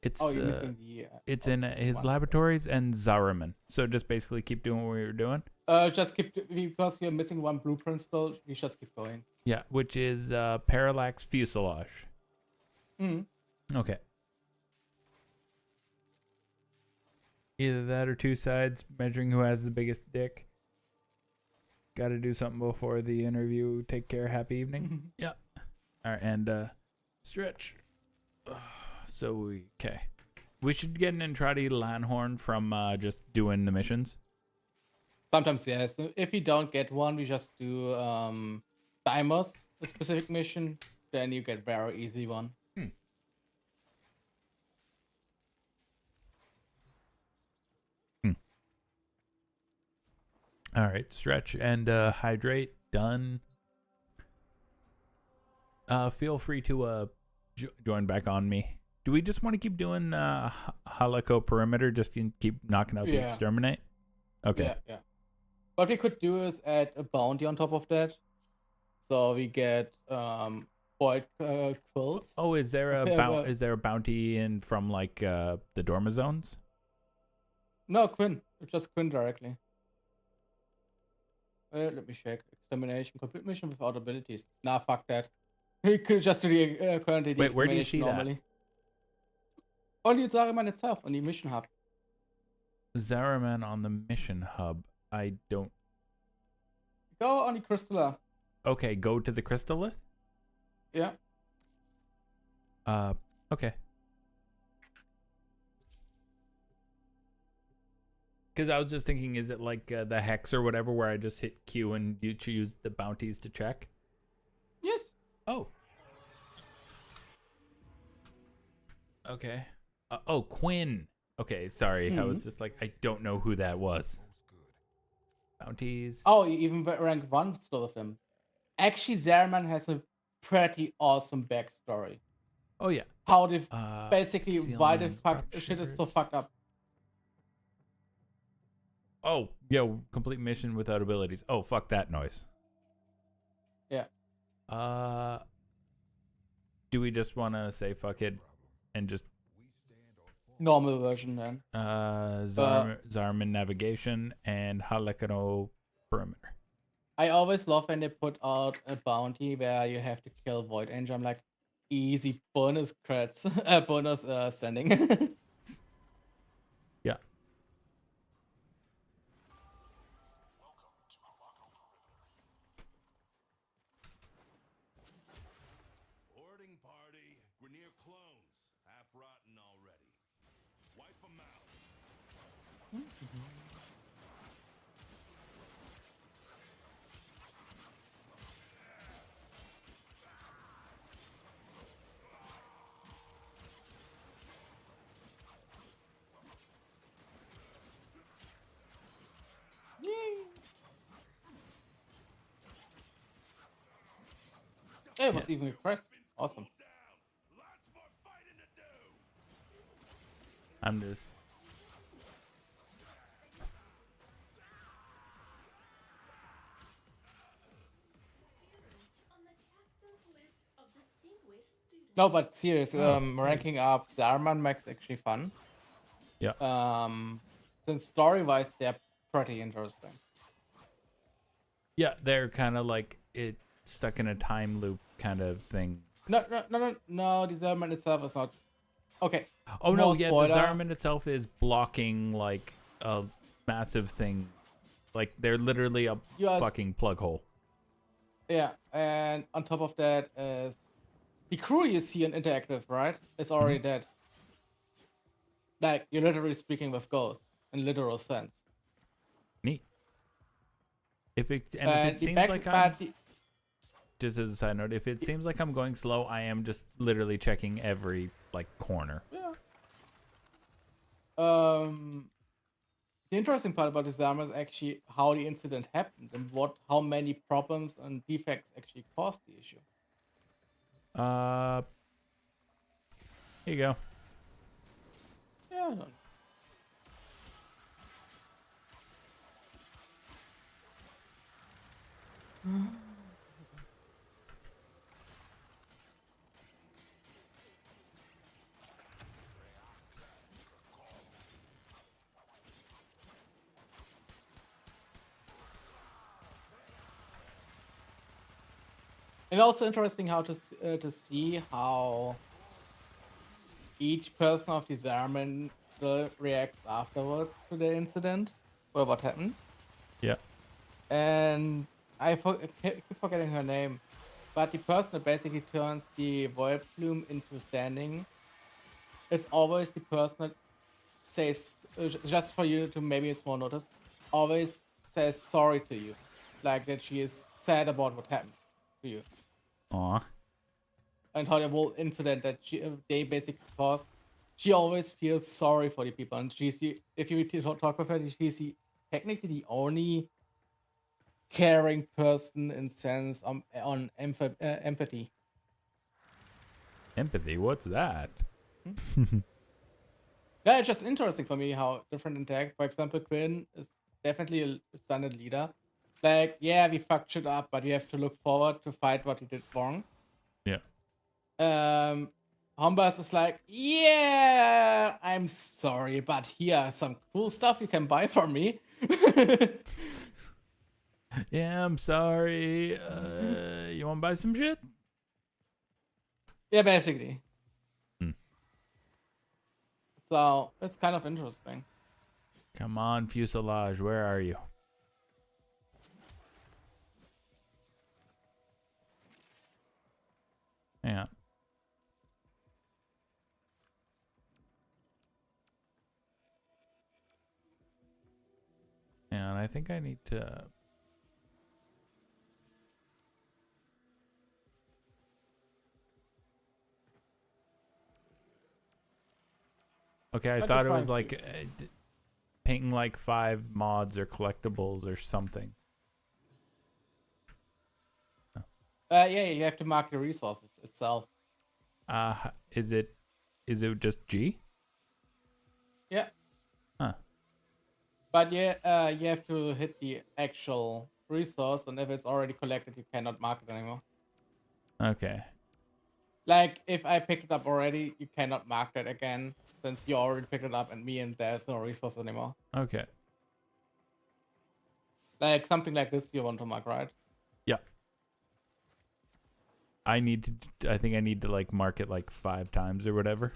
It's
Oh, you're missing the.
it's in his
one.
laboratories and Zaraman. So just basically keep doing what we were doing.
Just keep because you're missing one blueprint still. You just keep going.
Yeah, which is Parallax Fuselage.
Mm.
Okay. Either that or two sides measuring who has the biggest dick. Got to do something before the interview. Take care. Happy evening. Yeah. All right, and stretch. So okay, we should get an Entrati Lanhorn from just doing the missions.
Sometimes yes. If we don't get one, we just do timers, a specific mission. Then you get very easy one.
All right, stretch and hydrate. Done. Feel free to join back on me. Do we just want to keep doing Holoco perimeter? Just to keep knocking out the
Yeah.
exterminate. Okay.
Yeah. What we could do is add a bounty on top of that, so we get void quills.
Oh, is there a
Okay,
is there a bounty in from like the Dorma zones?
No, Quinn. It's just Quinn directly. Let me check. Extermination. Complete mission without abilities. Nah, fuck that. We could just do the currently the
Wait, where do you
extermination
see that?
normally. Only in Zariman itself, on the mission hub.
Zaraman on the mission hub. I don't.
Go on the Crystallar.
Okay, go to the Crystallith.
Yeah.
Okay. Because I was just thinking, is it like the hex or whatever, where I just hit Q and you choose the bounties to check?
Yes.
Oh. Okay. Oh, Quinn. Okay, sorry. I was just like, I don't know who that was. Bounties.
Oh, you even rank 1 still with him. Actually, Zerman has a pretty awesome backstory.
Oh yeah.
How they basically
seal
why the
and
fuck
crop
shit is so
shirts.
fucked up.
Oh, yo, complete mission without abilities. Oh, fuck that noise.
Yeah.
Do we just want to say fuck it and just
Normal version then.
Zarman navigation and Halekano perimeter.
I always love when they put out a bounty where you have to kill Void Angel. I'm like, easy bonus crits, bonus standing.
Yeah.
Boarding party. Grenier clones. Half rotten already. Wipe them out.
It was even repressed. Awesome.
Lots more fighting to do.
I'm just.
On the captain's list of distinguished students.
No, but serious.
Oh,
Ranking up Zarman makes actually fun.
Yeah.
Since story-wise, they're pretty interesting.
Yeah, they're kind of like it stuck in a time loop kind of thing.
No. The Zarman itself is not. Okay.
Oh no,
small
yeah,
spoiler.
the Zarman itself is blocking like a massive thing. Like they're literally a
Yes.
fucking plug hole.
Yeah, and on top of that is the crew you see in interactive, right? Is already dead. Like you're literally speaking with ghosts in literal sense.
Neat. If it
And
seems
the back,
like I'm
but the,
just as a side note, if it seems like I'm going slow, I am just literally checking every like corner.
yeah. The interesting part about this armor is actually how the incident happened and how many problems and defects actually caused the issue.
Here you go.
Yeah. And also interesting how to see how each person of the Zarman still reacts afterwards to the incident or what happened.
Yeah.
And I keep forgetting her name, but the person that basically turns the void plume into standing is always the person that says, just for you to maybe a small notice, always says sorry to you, like that she is sad about what happened to you.
Aw.
And how the whole incident that they basically caused, she always feels sorry for the people. And she's if you talk with her, she's technically the only caring person in sense on empathy.
Empathy, what's that?
Yeah, it's just interesting for me how different interact. For example, Quinn is definitely a standard leader. Like, yeah, we fucked shit up, but we have to look forward to fight what we did wrong.
Yeah.
Hombas is like, yeah, I'm sorry, but here some cool stuff you can buy from me.
Yeah, I'm sorry. You want to buy some shit?
Yeah, basically.
Hmm.
So it's kind of interesting.
Come on, fuselage, where are you? Yeah. And I think I need to. Okay, I
But
thought it
you're
was
fine,
like ping like 5 mods or collectibles or something.
Yeah, you have to mark the resources itself.
Is it just G?
Yeah.
Huh.
But yeah, you have to hit the actual resource, and if it's already collected, you cannot mark it anymore.
Okay.
Like, if I picked it up already, you cannot mark that again, since you already picked it up and there's no resource anymore.
Okay.
Like, something like this you want to mark, right?
Yeah. I think I need to like mark it like 5 times or whatever.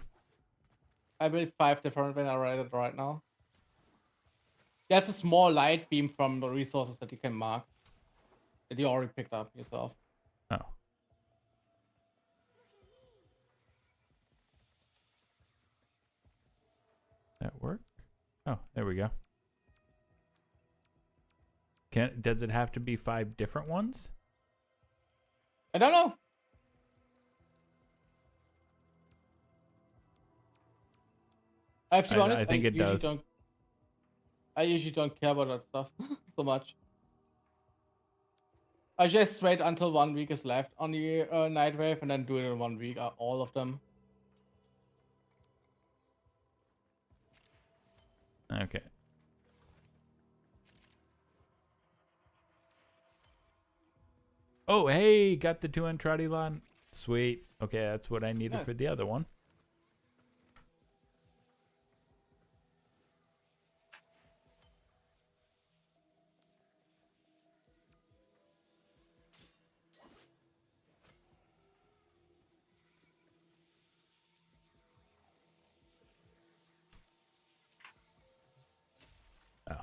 I built 5 different when I read it right now. That's a small light beam from the resources that you can mark. That you already picked up yourself.
Oh. That work? Oh, there we go. Does it have to be 5 different ones?
I don't know. I have to be honest,
I think it does.
I usually don't care about that stuff so much. I just wait until 1 week is left on the night wave and then do it in 1 week, all of them.
Okay. Oh, hey, got the 2 Entradi. Sweet. Okay, that's what I needed for the other one. Oh.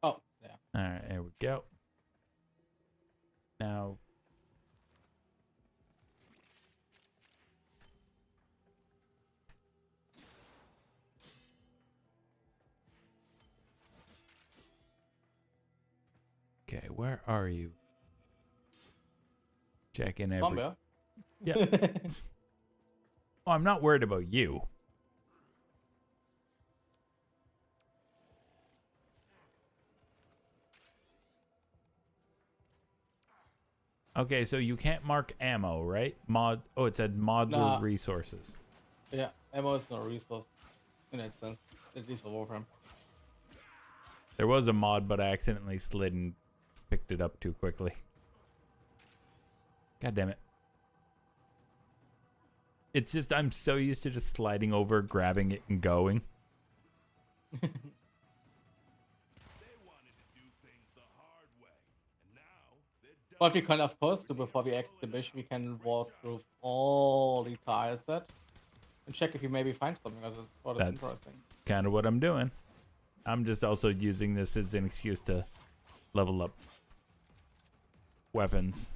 Oh, yeah.
All right, there we go. Now, okay, where are you? Checking every.
Somewhere.
Yeah. Oh, I'm not worried about you. Okay, so you can't mark ammo, right? Oh, it said mods
Nah.
or resources.
Yeah, ammo is not a resource in that sense, at least for Warframe.
There was a mod, but I accidentally slid and picked it up too quickly. God damn it. It's just, I'm so used to just sliding over, grabbing it, and going.
They wanted to do things the hard way, and now they're done.
What we can, of course, do before we exit the mission, we can walk through all the tile set and check if you maybe find something that's interesting.
Kind of what I'm doing. I'm just also using this as an excuse to level up weapons.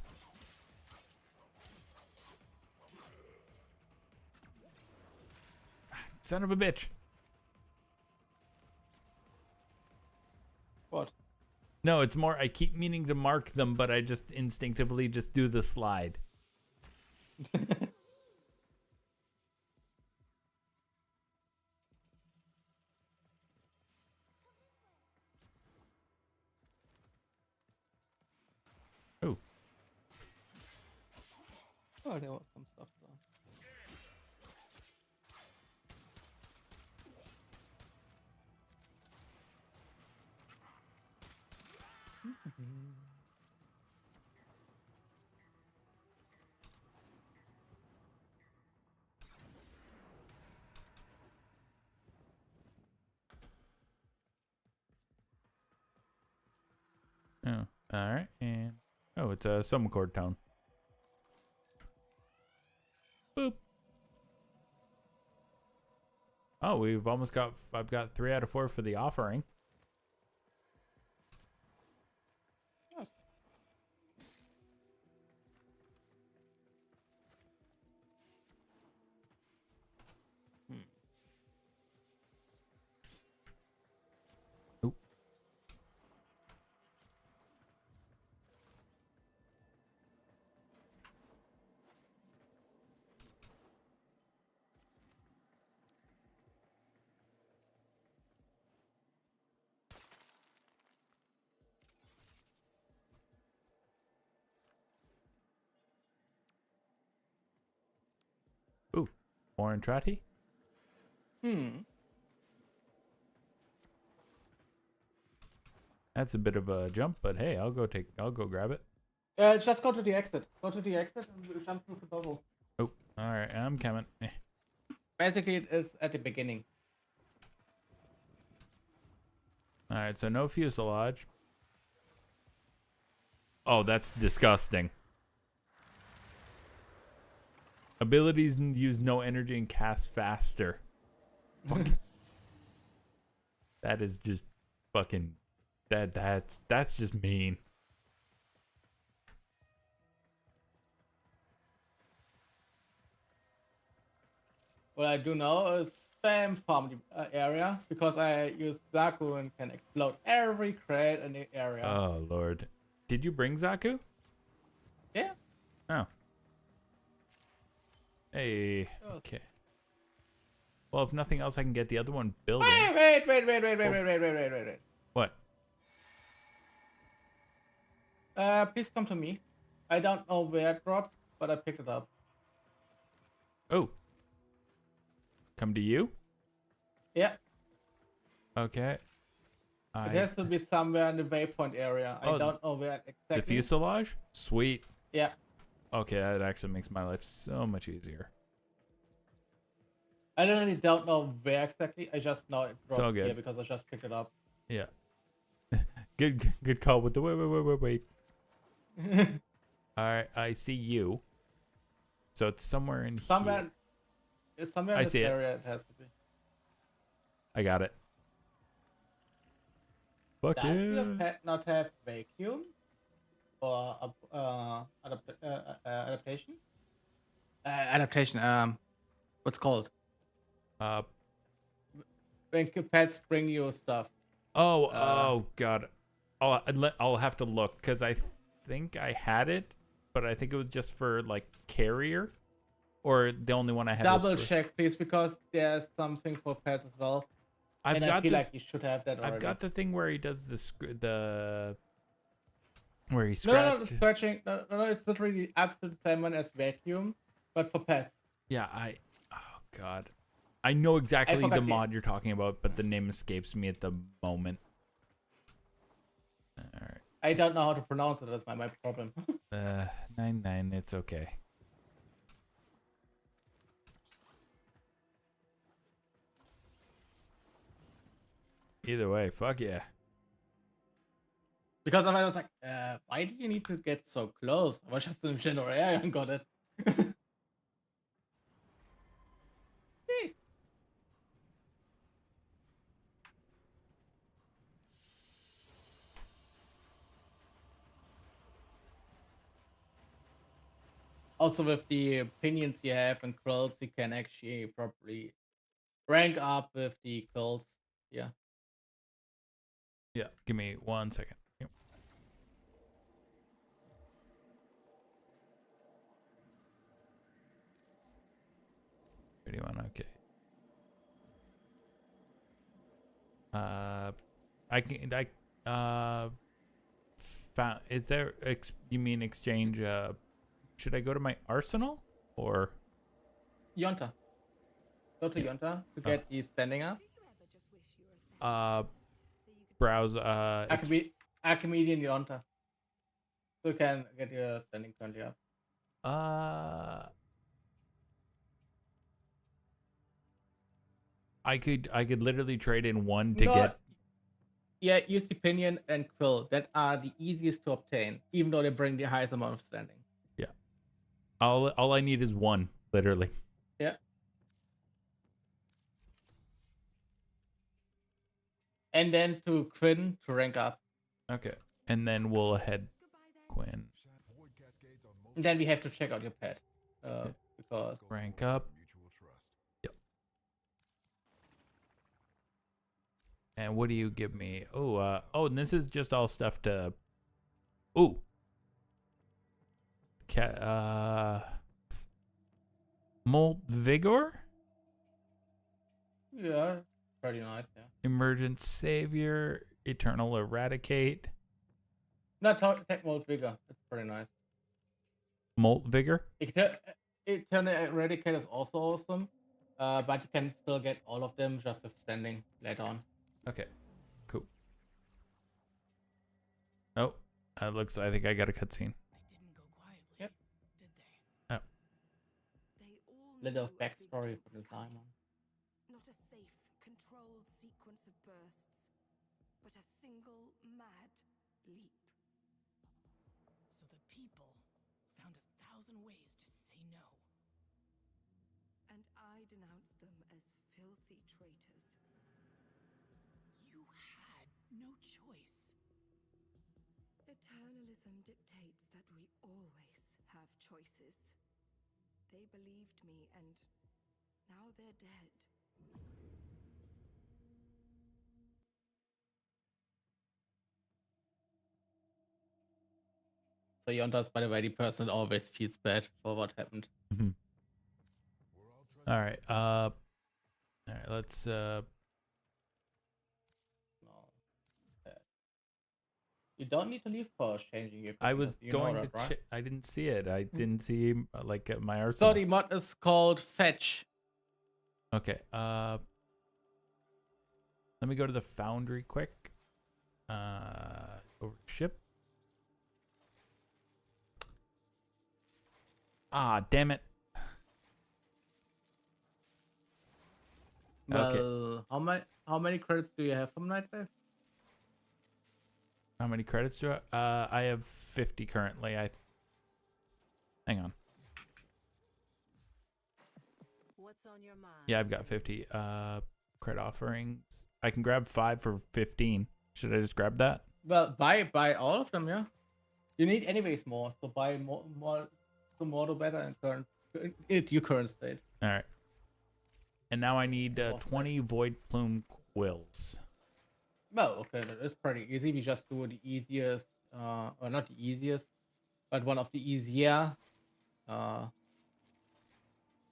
Son of a bitch.
What?
No, it's more I keep meaning to mark them, but I just instinctively just do the slide. Oh.
Oh, there was some stuff there.
Oh, all right, and oh, it's a Summon town. Boop. Oh, we've almost got. I've got 3 out of 4 for the offering. More Entrati? That's a bit of a jump, but hey, I'll go grab it.
Just go to the exit. Go to the exit and we'll jump through the bubble.
Oh, all right, I'm coming.
Basically, it is at the beginning.
All right, so no fuselage. Oh, that's disgusting. Abilities use no energy and cast faster. Fuck. That is just fucking that's just mean.
What I do now is spam farm the area because I use Zaku and can explode every crate in the area.
Oh lord, did you bring Zaku?
Yeah.
Oh. Hey. Okay. Well, if nothing else, I can get the other one building.
Wait.
What?
Please come to me. I don't know where it dropped, but I picked it up.
Oh. Come to you?
Yeah.
Okay.
It has to be somewhere in the waypoint area. I don't know where exactly.
The fuselage? Sweet.
Yeah.
Okay, that actually makes my life so much easier.
I literally don't know where exactly. I just know it
all
dropped
good.
here because I just picked it up.
Yeah. Good call with the wait. All right, I see you. So it's somewhere in here.
It's somewhere
I
in this
see it.
area. It has to be.
I got it. Fuck
Does your
yeah.
pet not have vacuum or adaptation? Adaptation. What's it called? When pets bring you stuff.
Oh god. I'll have to look because I think I had it, but I think it was just for like carrier, or the only one I had.
Double check, please, because there's something for pets as well. I feel like you should have that already.
I've got the thing where he does where he
No,
scratches.
the scratching. No, it's literally the absolute same one as vacuum, but for pets.
Yeah, oh god. I know exactly
forgot
the
the-
mod you're talking about, but the name escapes me at the moment. Alright.
I don't know how to pronounce it. That's my problem.
9, it's okay. Either way, fuck yeah.
Because I was like, why do you need to get so close? I was just in general area and got it. Hey. Also, with the opinions you have and quills, you can actually probably rank up with the quills. Yeah.
Yeah, give me 1 second. Yep. Okay. Found, is there you mean exchange should I go to my arsenal or
Yonta. Go to Yonta to get the standing up.
browse
Archimedean Yonta. So you can get your standing currently up.
I could literally trade in one to get.
Yeah, use the pinion and quill. That are the easiest to obtain, even though they bring the highest amount of standing.
Yeah. All I need is one, literally.
Yeah. And then to Quinn to rank up.
Okay. And then we'll head Quinn.
And then we have to check out your pet. Because
Rank up. Yep. And what do you give me? Oh, and this is just all stuff to. Ooh. Molt Vigor?
yeah, pretty nice, yeah.
Emergent Savior. Eternal Eradicate.
Not Tech Mode bigger. It's pretty nice.
Molt Vigor?
Eternal Eradicate is also awesome. But you can still get all of them just if standing later on.
Okay, cool. Oh, looks. I think I got a cutscene.
They didn't go quietly,
Yep.
did they?
Oh,
They all
Little
knew of the
backstory for
Liches
the Simon.
fight. Not a safe, controlled sequence of bursts, but a single mad leap.
So the people found 1,000 ways to say no.
And I denounced them as filthy traitors.
You had no choice.
Eternalism dictates that we always have choices. They believed me, and now they're dead.
So Yontas, by the way, the person always feels bad for what happened.
all right. All right. Let's.
No. You don't need to leave for changing your
I was
equipment, you know
going
that,
to.
right?
I didn't see it. I didn't see like my
So
arsenal.
the mod is called Fetch.
Okay. Let me go to the foundry quick. Over ship. Ah, damn it. Okay.
Well, how many credits do you have from Nightwave?
How many credits do I have 50 currently. Hang on.
What's on your mind?
Yeah, I've got 50. Credit offerings. I can grab 5 for 15. Should I just grab that?
Well, buy all of them, yeah. You need anyways more, so buy more the better in your current state.
All right. And now I need
Awesome.
20 void plume quills.
Well, okay, that is pretty easy. We just do the easiest, or not the easiest, but one of the easier.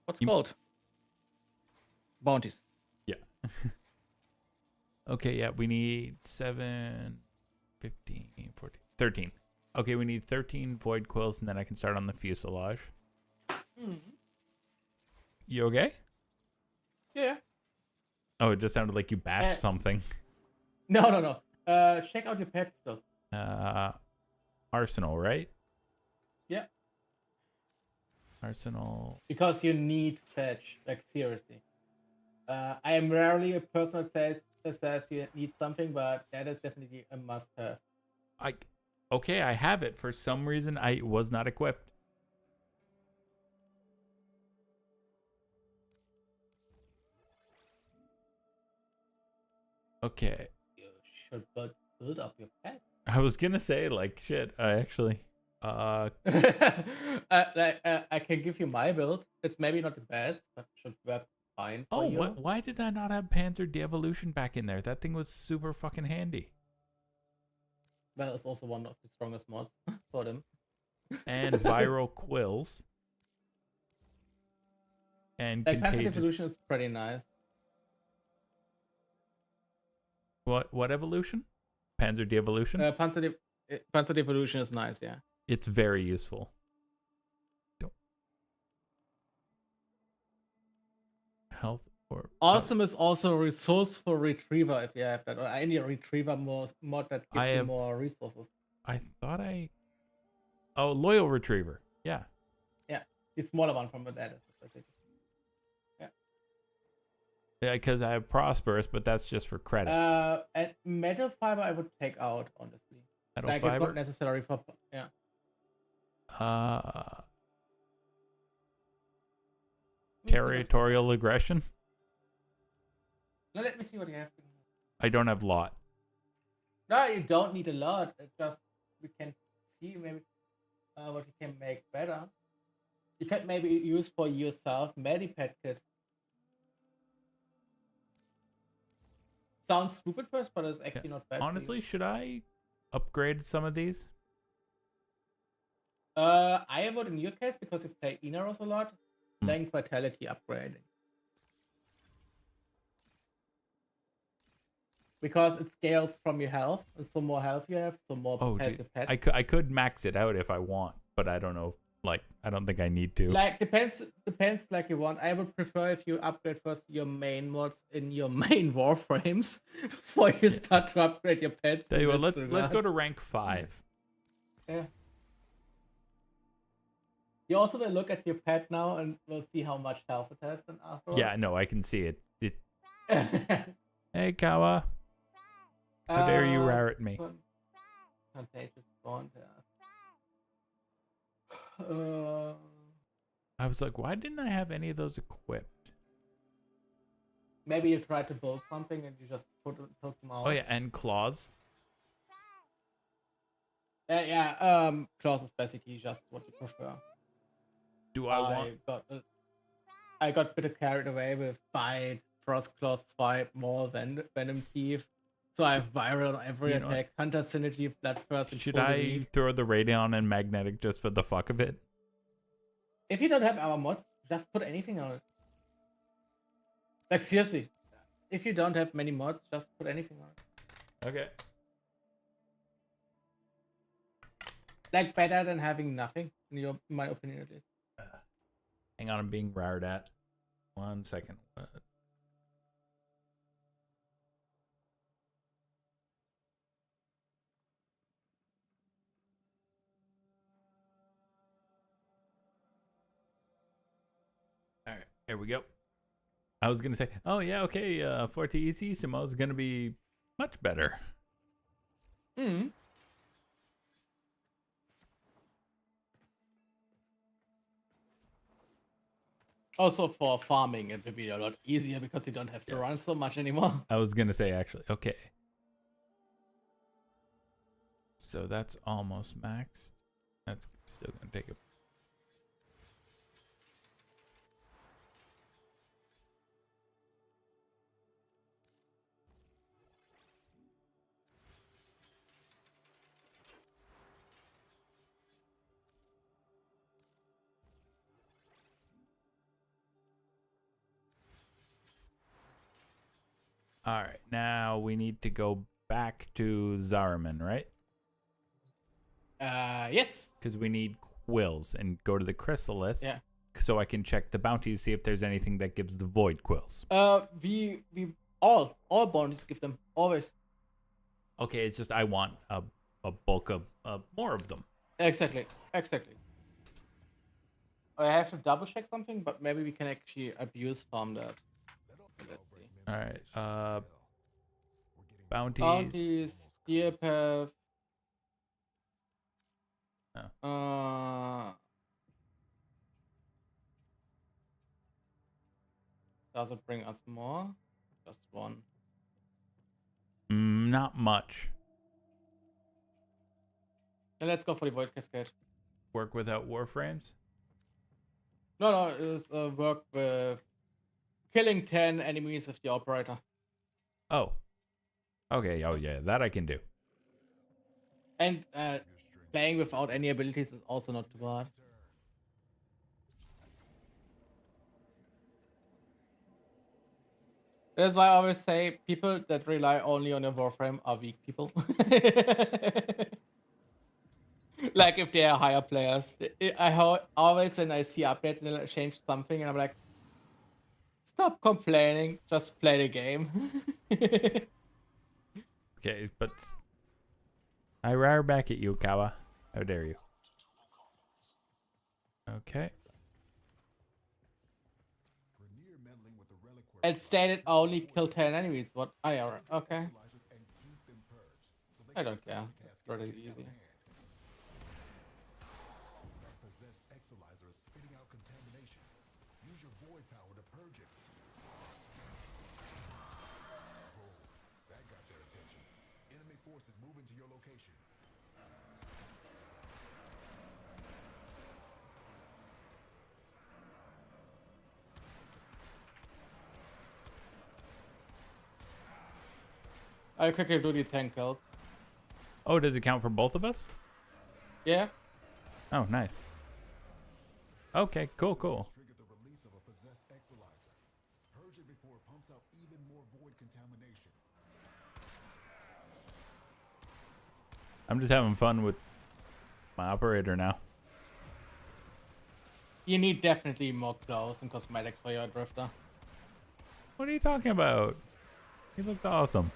What's
You-
called? Bounties.
Yeah. Okay, yeah, we need 7, 15, 14, 13. Okay, we need 13 void quills, and then I can start on the fuselage. You okay?
Yeah.
Oh, it just sounded like you bashed something.
No. Check out your pet stuff.
Arsenal, right?
Yeah.
Arsenal.
Because you need fetch, like seriously. I am rarely a person that says you need something, but that is definitely a must-have.
Okay, I have it. For some reason, I was not equipped. Okay.
You should build up your pet.
I was gonna say, like, shit, I actually...
I can give you my build. It's maybe not the best, but should work fine for you.
Why did I not have Panzer De-Evolution back in there? That thing was super fucking handy.
Well, it's also one of the strongest mods for them.
And viral quills. And
Like Panzer
contagious...
Evolution is pretty nice.
What evolution? Panzer De-Evolution?
Panzer Evolution is nice, yeah.
It's very useful. Health or...
Awesome is also a resourceful retriever if you have that, or any retriever mod that gives you more resources.
I thought Oh, loyal retriever. Yeah.
Yeah, the smaller one from that. Yeah.
Yeah, because I have prosperous, but that's just for credits.
And metal fiber I would take out, honestly.
Metal
It's
fiber.
not necessary for yeah.
Territorial aggression.
Now let me see what you have.
I don't have lot.
No, you don't need a lot. It just we can see maybe what you can make better. You can maybe use for yourself Medipet kit. Sounds stupid first, but it's actually not bad.
Honestly, should I upgrade some of these?
I would in your case because you play Inaros a lot, playing Vitality upgrading. Because it scales from your health, and so more health you have, so more passive pet.
I could max it out if I want, but I don't know Like, I don't think I need to.
Like depends like you want. I would prefer if you upgrade first your main mods in your main warframes before you start to upgrade your pets.
Tell you
in
what,
this
let's go
regard.
to rank 5.
Yeah. You also will look at your pet now and we'll see how much health it has then afterwards.
Yeah, no, I can see it. Hey, Kawa. How dare you roar at me?
Contagious bond, yeah.
I was like, why didn't I have any of those equipped?
Maybe you tried to build something and you just took them out.
Oh, yeah, and claws.
Claws is basically just what you prefer.
Do I want...
I got a bit carried away with Bite, Frost Claws, Swipe, Maul, Venom Thief. So I have Viral on every attack, Hunter Synergy, Bloodthirst, and
Should
Full
I
Delete.
throw the Radeon and Magnetic just for the fuck of it?
If you don't have our mods, just put anything on it. Like seriously, if you don't have many mods, just put anything on it.
Okay.
Like better than having nothing, in my opinion at least.
Hang on, I'm being roared at. 1 second. What? All right, here we go. I was gonna say, oh yeah, okay, Fortissimo is gonna be much better.
Hmm. Also for farming, it will be a lot easier because you don't have to run so much anymore.
I was gonna say actually, okay. So that's almost maxed. That's still gonna take a... All right, now we need to go back to Zariman, right?
Yes.
Because we need quills and go to the chrysalis.
Yeah.
So I can check the bounties, see if there's anything that gives the void quills.
We all bounties give them always.
Okay, it's just I want a bulk of more of them.
Exactly. I have to double check something, but maybe we can actually abuse farm that. Let's see.
All right. Bounties.
Bounties, Spear Path.
Oh.
Does it bring us more? Just one.
Not much.
Then let's go for the Void Cascade.
Work without warframes?
No, it's work with killing 10 enemies with the operator.
Oh. Okay, oh yeah, that I can do.
And playing without any abilities is also not too bad. That's why I always say people that rely only on a Warframe are weak people. Like if they are higher players. Always when I see updates and they change something and I'm like, stop complaining, just play the game.
Okay, but I roar back at you, Kawa. How dare you? Okay.
It stated only kill 10 enemies. What? Okay. I don't care. It's pretty easy. I quickly do the 10 kills.
Oh, does it count for both of us?
Yeah.
Oh, nice. Okay, cool. I'm just having fun with my operator now.
You need definitely more clothes and cosmetics for your drifter.
What are you talking about? He looked awesome.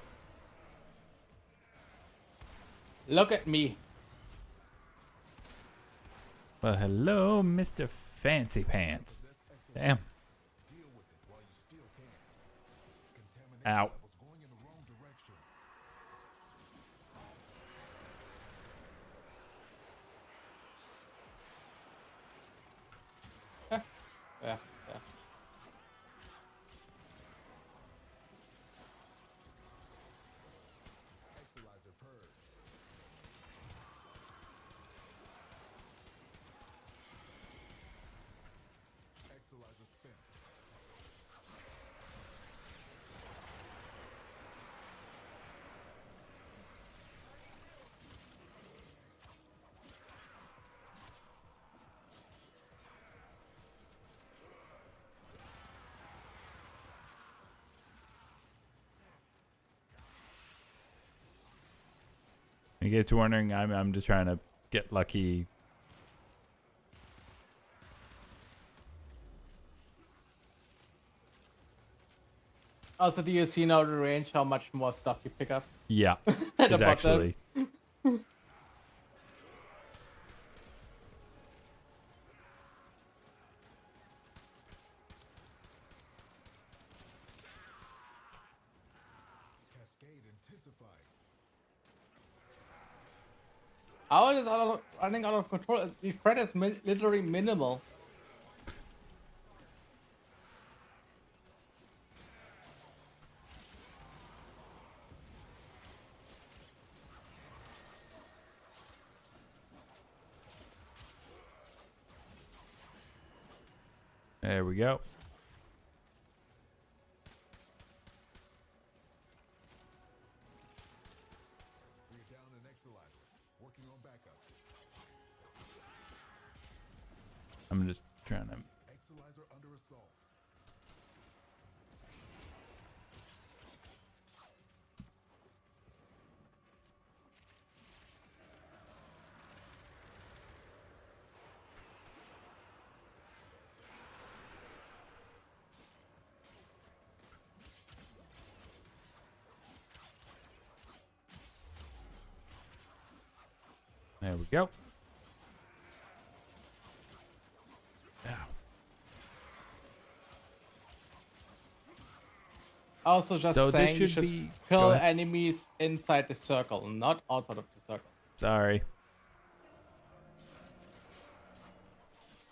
Look at me.
Well, hello, Mr. Fancy Pants. Damn. Ow.
Yeah, yeah.
Exilizer purged. Exilizer spent.
In case you're wondering, I'm just trying to get lucky.
Also, do you see now the range, how much more stuff you pick up?
Yeah,
At the
it's
bottom.
actually.
Cascade intensified.
How is it running out of control? The threat is literally minimal.
There we go.
We're down an Exilizer. Working on backups.
I'm just trying to.
Exilizer under assault.
There we go. Ow.
Also, just
So this
saying, you
should
should
be-
kill
go ahead.
enemies inside the circle, not outside of the circle.
Sorry.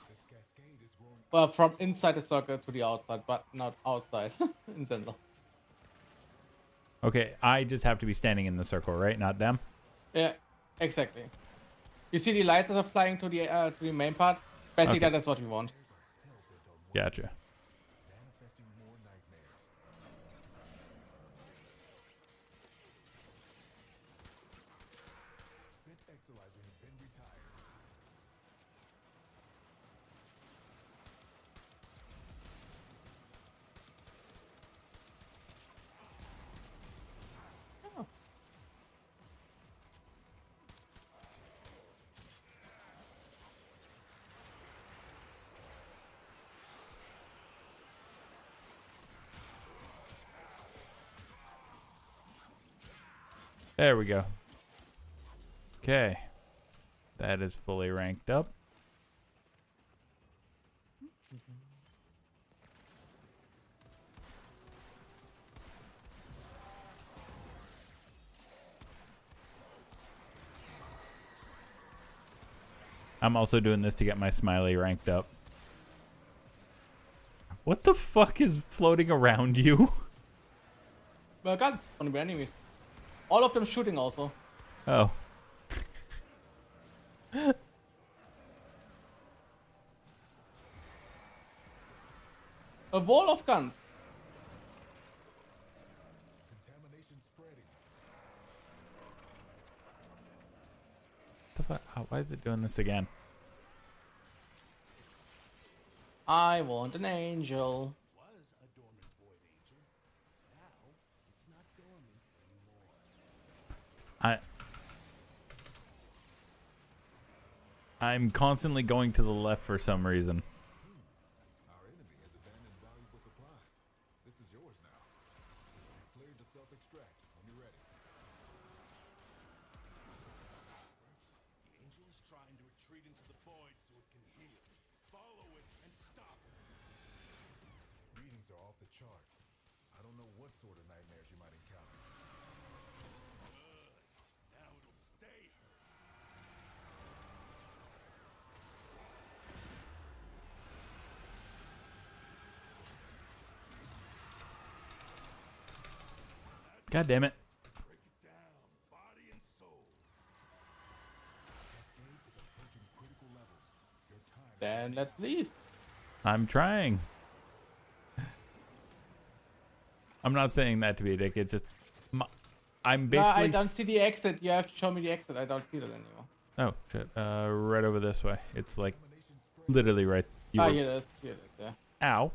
This cascade is growing.
Well, from inside the circle to the outside, but not outside in general.
Okay, I just have to be standing in the circle, right? Not them?
Yeah, exactly. You see the lights that are flying to the main part? Basically,
Okay.
that is what we want.
Gotcha.
Manifesting more nightmares. Spent Exilizer has been retired.
There we go. Okay. That is fully ranked up. I'm also doing this to get my smiley ranked up. What the fuck is floating around you?
Well, guns on the enemies. All of them shooting also.
Oh.
A wall of guns.
Contamination spreading.
The fuck? Oh, why is it doing this again?
I want an angel.
Was a dormant void angel. Now it's not dormant anymore.
I'm constantly going to the left for some reason.
cleared to self-extract when you're ready.
The angel is trying to retreat into the void so it can heal. Follow it and stop it.
Readings are off the charts. I don't know what sort of nightmares you might encounter.
Good. Now it'll stay hurt.
God damn it.
Break it down, body and soul.
Cascade is approaching critical levels. Your time is
Then let's leave.
I'm trying. I'm not saying that to be a dick. It's just I'm
No,
basically.
I don't see the exit. You have to show me the exit. I don't see that anymore.
Oh shit! Right over this way. It's like literally right. You
Oh,
were-
here it is. Here it is. Yeah.
Ow.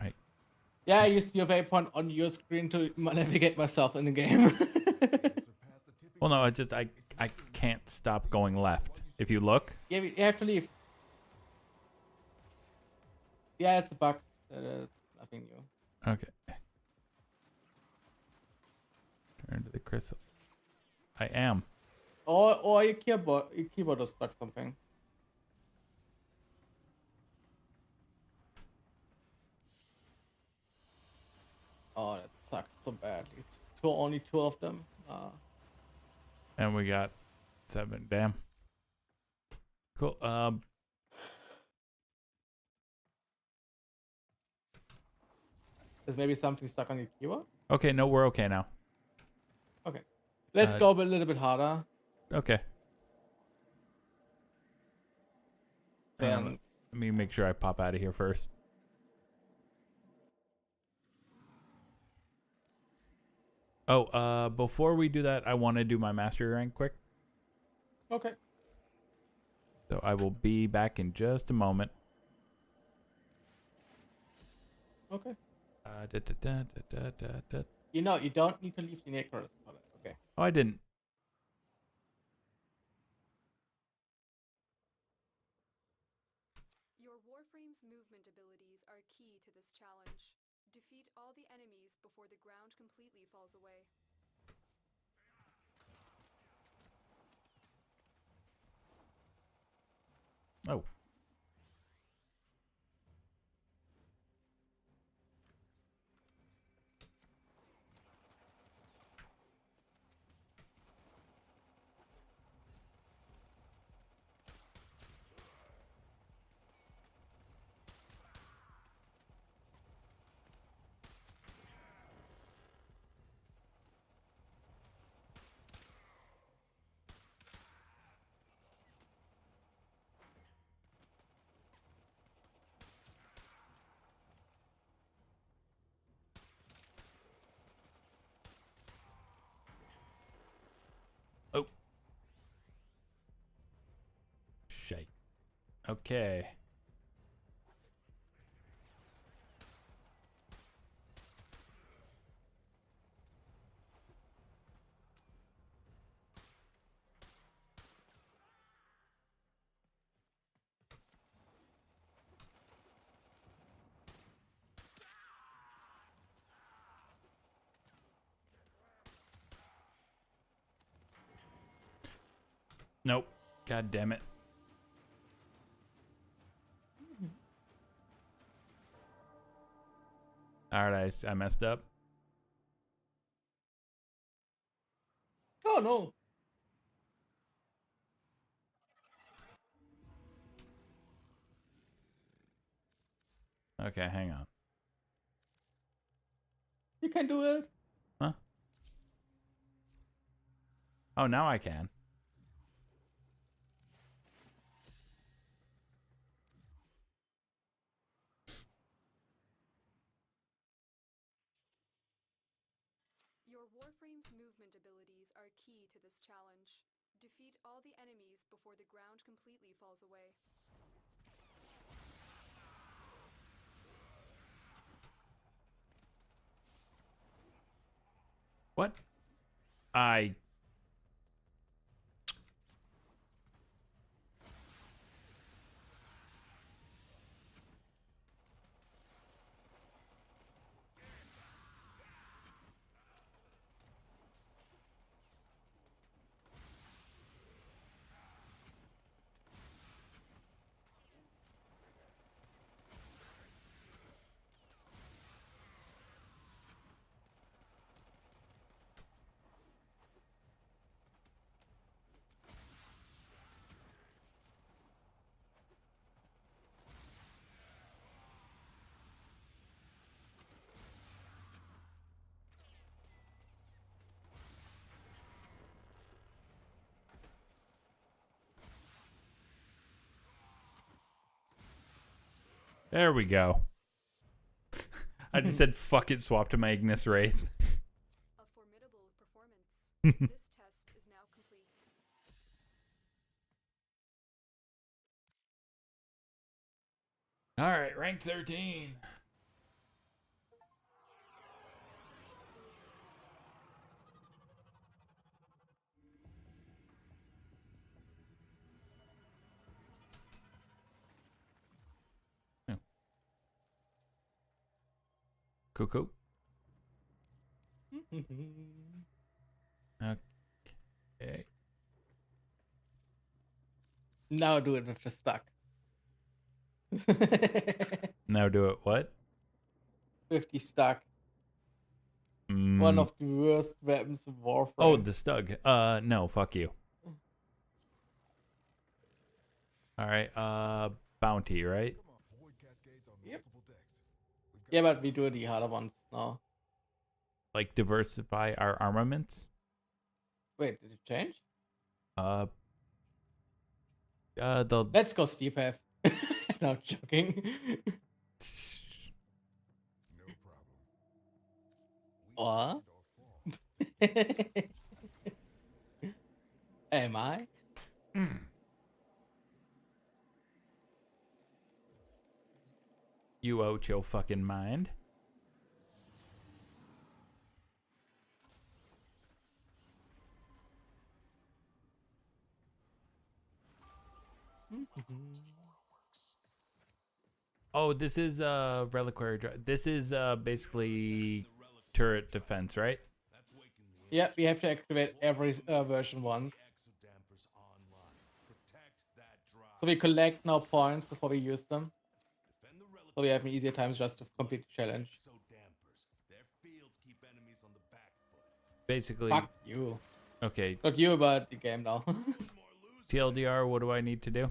Right.
Yeah, I use your waypoint on your screen to navigate myself in the game.
Well, no, I can't stop going left. If you look,
Yeah, you have to leave. Yeah, it's a bug. That is nothing new.
okay. Turn to the crystal. I am.
Or your keyboard is stuck something. Oh, that sucks so badly. It's only two of them.
And we got 7. Damn. Cool.
There's maybe something stuck on your keyboard.
Okay, no, we're okay now.
Okay, let's
Uh,
go a little bit harder.
Okay. Hang on,
Then
let me make sure I pop out of here first. Oh, before we do that, I want to do my mastery rank quick.
okay.
So I will be back in just a moment.
Okay.
Da, da, da, da, da, da.
You know, you don't need to leave the necros for it. Okay.
Oh, I didn't.
Your Warframe's movement abilities are key to this challenge. Defeat all the enemies before the ground completely falls away.
Oh. Oh. Shite. Okay. Nope. God damn it. Alright, I messed up.
Oh no.
Okay, hang on.
You can do it.
Huh? Oh, now I can.
Your Warframe's movement abilities are key to this challenge. Defeat all the enemies before the ground completely falls away.
What? I... There we go. I just said fuck it, swap to my Ignis Wraith.
A formidable performance. This test is now complete.
All right, rank 13. Oh. Cool. Okay.
Now do it with the stuck.
Now do it what?
50 stuck. One of the worst weapons in Warframe.
Oh, the Stug. No, fuck you. All right, bounty, right?
Yep. Yeah, but we do the harder ones now.
Like diversify our armaments.
Wait, did it change?
The
Let's go steep path. No, I'm joking. What? Am I?
You out your fucking mind. Oh, this is reliquary. This is basically turret defense, right?
Yeah, we have to activate every version once. So we collect now points before we use them. So we have an easier time just to complete the challenge.
Basically.
Fuck you.
Okay.
Not you, but the game now.
TLDR, what do I need to do?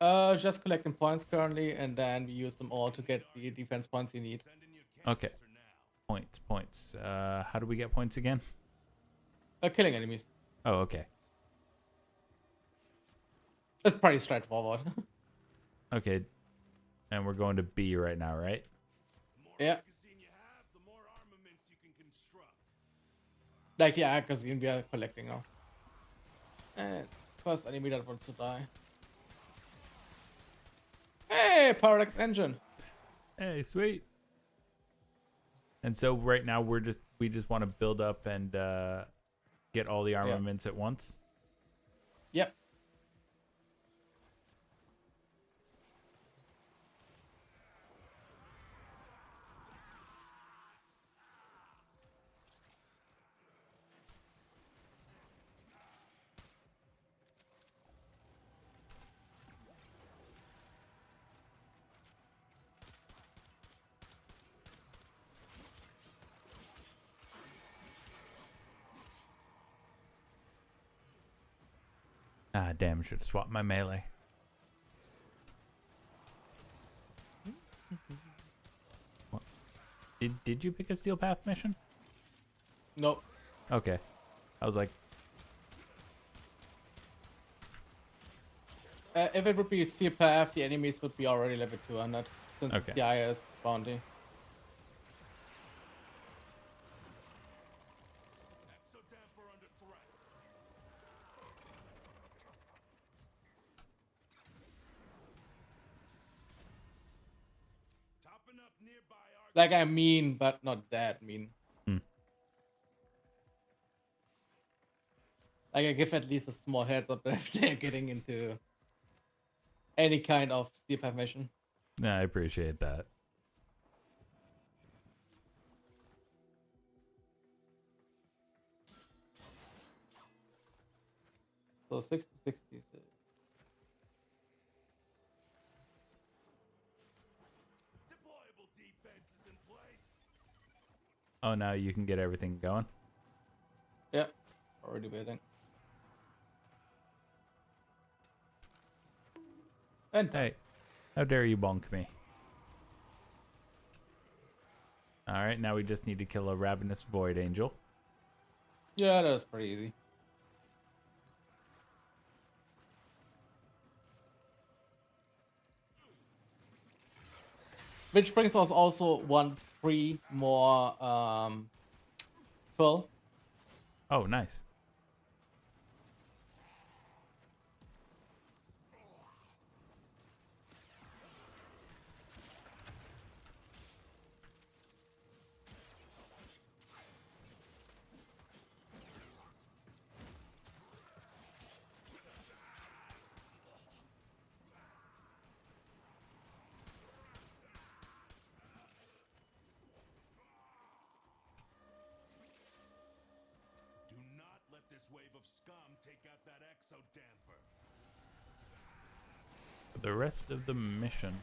Just collecting points currently, and then we use them all to get the defense points you need.
Okay. Points. How do we get points again?
Killing enemies.
Oh, okay.
It's pretty straightforward.
Okay. And we're going to B right now, right?
Yeah. Like, yeah, because we are collecting now. And first enemy that wants to die. Hey, Parallax engine.
Hey, sweet. And so right now we just want to build up and get all the armaments at once.
Yep.
Ah, damn, should have swapped my melee. What? Did you pick a Steel Path mission?
Nope.
Okay. I was like...
If it would be Steel Path, the enemies would be already level 200. Since
Okay.
the IS bounty. Like, I mean, but not that mean.
Hmm.
Like, I give at least a small heads up if they're getting into any kind of Steel Path mission.
Yeah, I appreciate that.
So 60, 60.
Oh, now you can get everything going?
Yeah, already waiting. And
Hey, how dare you bonk me? Alright, now we just need to kill a ravenous void angel.
yeah, that's pretty easy. Which brings us also 3 more full.
Oh, nice.
Do not let this wave of scum take out that exo damper.
For the rest of the mission.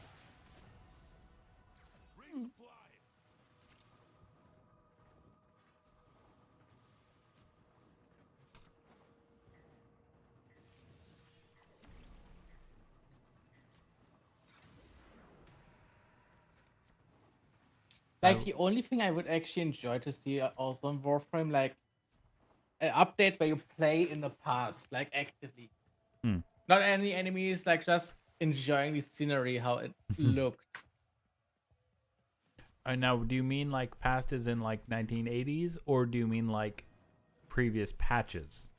Resupply.
Like the only thing I would actually enjoy to see also in Warframe, like an update where you play in the past, like actively.
Hmm.
Not any enemies, like just enjoying the scenery, how it looked.
Now, do you mean like past as in like 1980s, or do you mean like previous patches?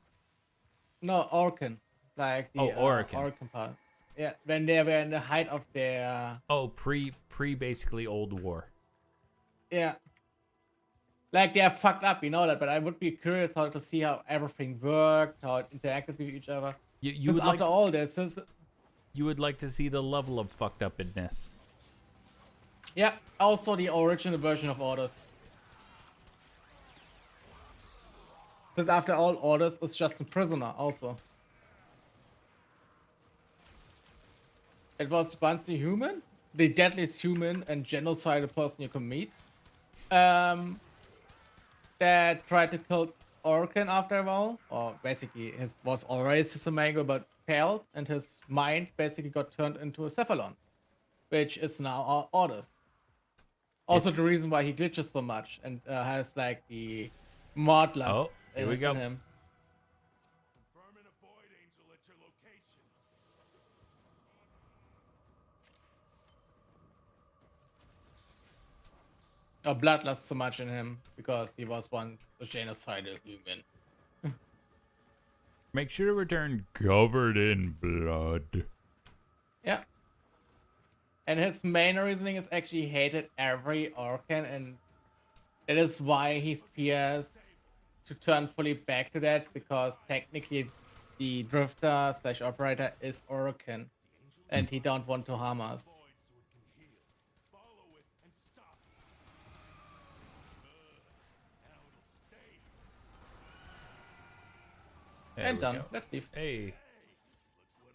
No, Orkan. Like the
Orkan.
Orkan part. Yeah, when they were in the height of their
Oh, pre basically Old War.
yeah. Like they are fucked up, you know that, but I would be curious how to see how everything worked, how it interacted with each other.
You
would after all this, since
you would like to see the level of fucked upness.
yeah, also the original version of Orders. Since after all, Orders is just a prisoner also. It was once the human, the deadliest human and genocidal person you can meet. That tried to kill Orkan after a while, or basically his was already Sisamango but failed, and his mind basically got turned into a Cephalon, which is now our Orders. Also, the reason why he glitches so much and has like the mod lust
here we go.
in him.
Confirm and avoid Angel at your location.
Bloodlust so much in him because he was once a genocidal human.
Make sure to return covered in blood.
Yeah. And his main reasoning is actually he hated every Orkan, and that is why he fears to turn fully back to that, because technically the drifter / operator is Orkan, and he don't want to harm us.
Void so it can heal. Follow it and stop it. Now it'll stay.
There
And
we
done.
go.
Let's leave.
Hey.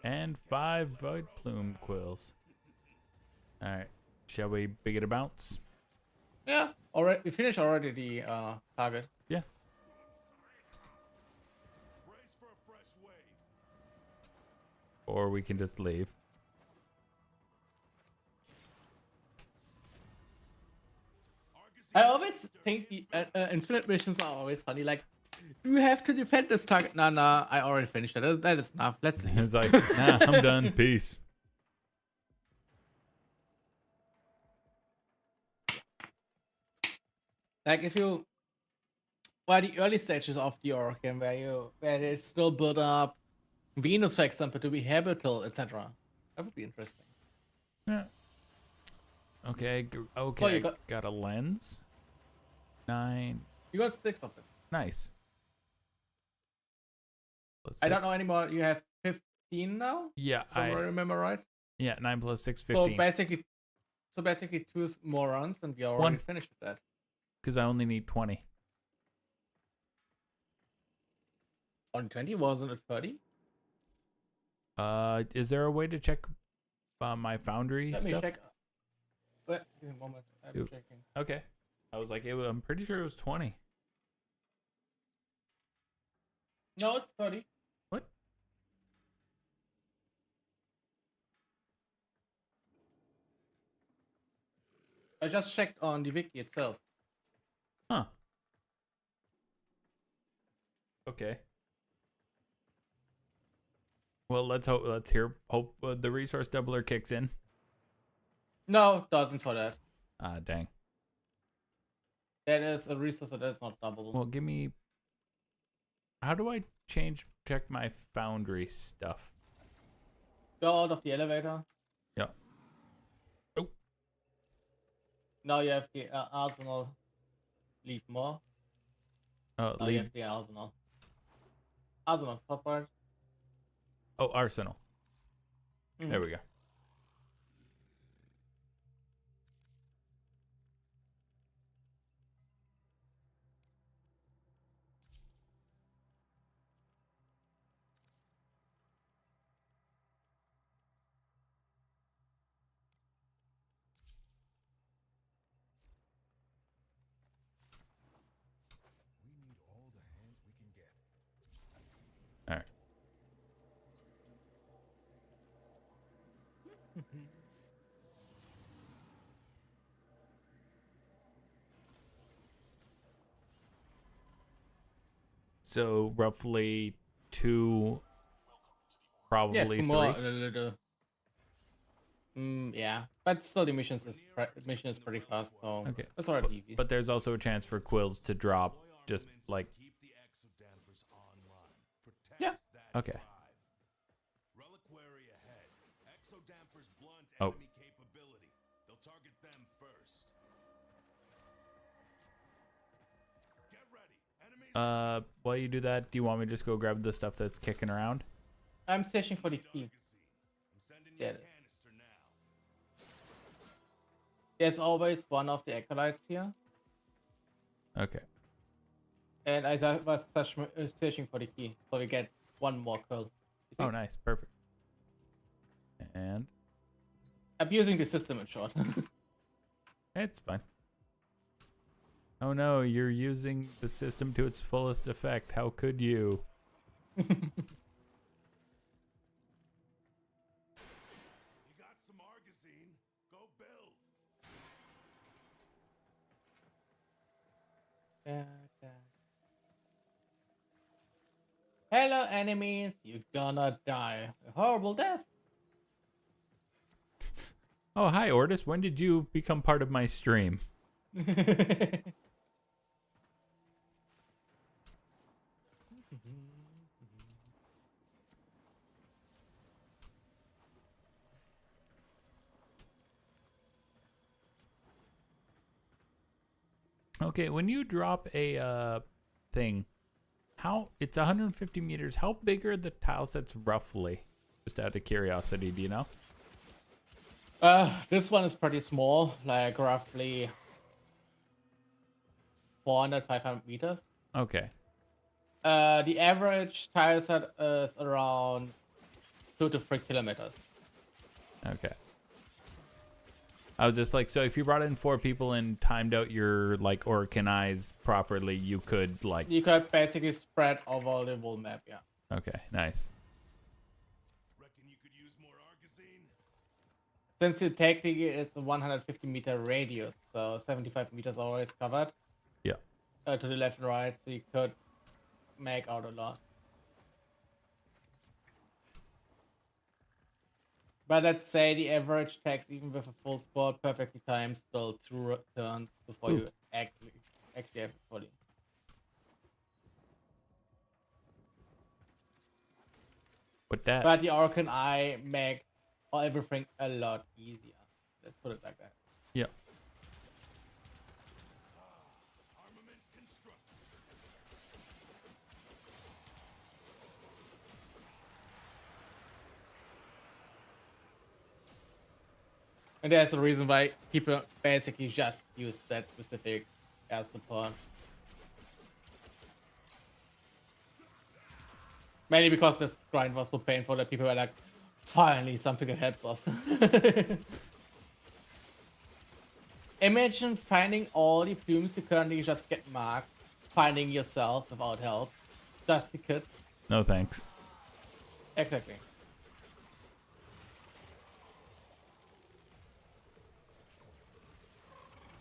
And 5 void plume quills. Alright. Shall we begin a bounce?
Yeah. Already, we finished already the target.
Yeah.
Brace for a fresh wave.
Or we can just leave.
I always think the infinite missions are always funny. Like, you have to defend this target. Nah, I already finished it. That is enough. Let's leave.
It's like, nah, I'm done. Peace.
Like if you, well, the early stages of the Orkan where they still build up Venus, for example, to be habitable, etc. That would be interesting.
Yeah. Okay.
Oh,
Okay.
you
got a lens. 9.
You got 6 of them.
Nice.
I don't know anymore. You have 15 now.
Yeah,
If I remember right.
Yeah, 9 plus 6,
So
15.
basically 2 more runs, and we already finished with that.
Because I only need 20.
On 20, wasn't it 30?
Is there a way to check my foundry
Let
stuff?
me check. Wait, give me a moment. I'm
Oop.
checking.
Okay. I was like, I'm pretty sure it was 20.
No, it's 30.
What?
I just checked on the wiki itself.
Huh. Okay. Well, let's hope the resource doubler kicks in.
No, it doesn't for that.
Ah, dang.
That is a resource that is not double.
Well, give me. How do I check my foundry stuff?
Go out of the elevator.
Yeah. Oh.
Now you have the arsenal. Leave more. Now you
Leave.
have the arsenal. Arsenal, top part.
Oh, arsenal. There we go.
We need all the hands we can get.
All right. So roughly 2, probably
Yeah,
3.
two more. Yeah, but still the mission is pretty fast, so
Okay.
it's already easy.
But there's also a chance for quills to drop, just like.
Keep the exodampers online. Protect
Yeah.
that
Okay.
drive. Reliquary ahead. Exodampers blunt
Oh.
enemy capability. They'll target them first. Get ready. Enemies
While you do that, do you want me to just go grab the stuff that's kicking around?
I'm searching for the key.
I'm sending you
Get
a
it.
canister now.
There's always one of the acolytes here,
Okay.
and I was searching for the key, so we get one more kill. You see?
Oh, nice. Perfect. And
Abusing the system in short.
it's fine. Oh no, you're using the system to its fullest effect. How could you?
You got some Argosine. Go build.
Hello, enemies. You're gonna die a horrible death.
Oh, hi, Ortis. When did you become part of my stream? Okay, when you drop a thing, how it's 150 meters. How big are the tile sets roughly? Just out of curiosity, do you know?
This one is pretty small, like roughly 400, 500 meters.
Okay.
The average tile set is around 2 to 3 kilometers.
Okay. I was just like, so if you brought in 4 people and timed out your like organize properly, you could like.
You could basically spread over the whole map, yeah.
Okay, nice.
Reckon you could use more Argosine?
Since the technically is a 150-meter radius, so 75 meters always covered.
Yeah.
To the left and right, so you could make out a lot. But let's say the average takes, even with a full squad, perfectly timed, still 2 turns before you actually have it fully.
With that.
But the Orc and I make everything a lot easier. Let's put it like that.
Yeah.
Armaments constructed.
And that's the reason why people basically just use that specific air support. Mainly because this grind was so painful that people were like, finally something that helps us. Imagine finding all the plumes you currently just get marked, finding yourself without help. Just the kits.
No thanks.
Exactly.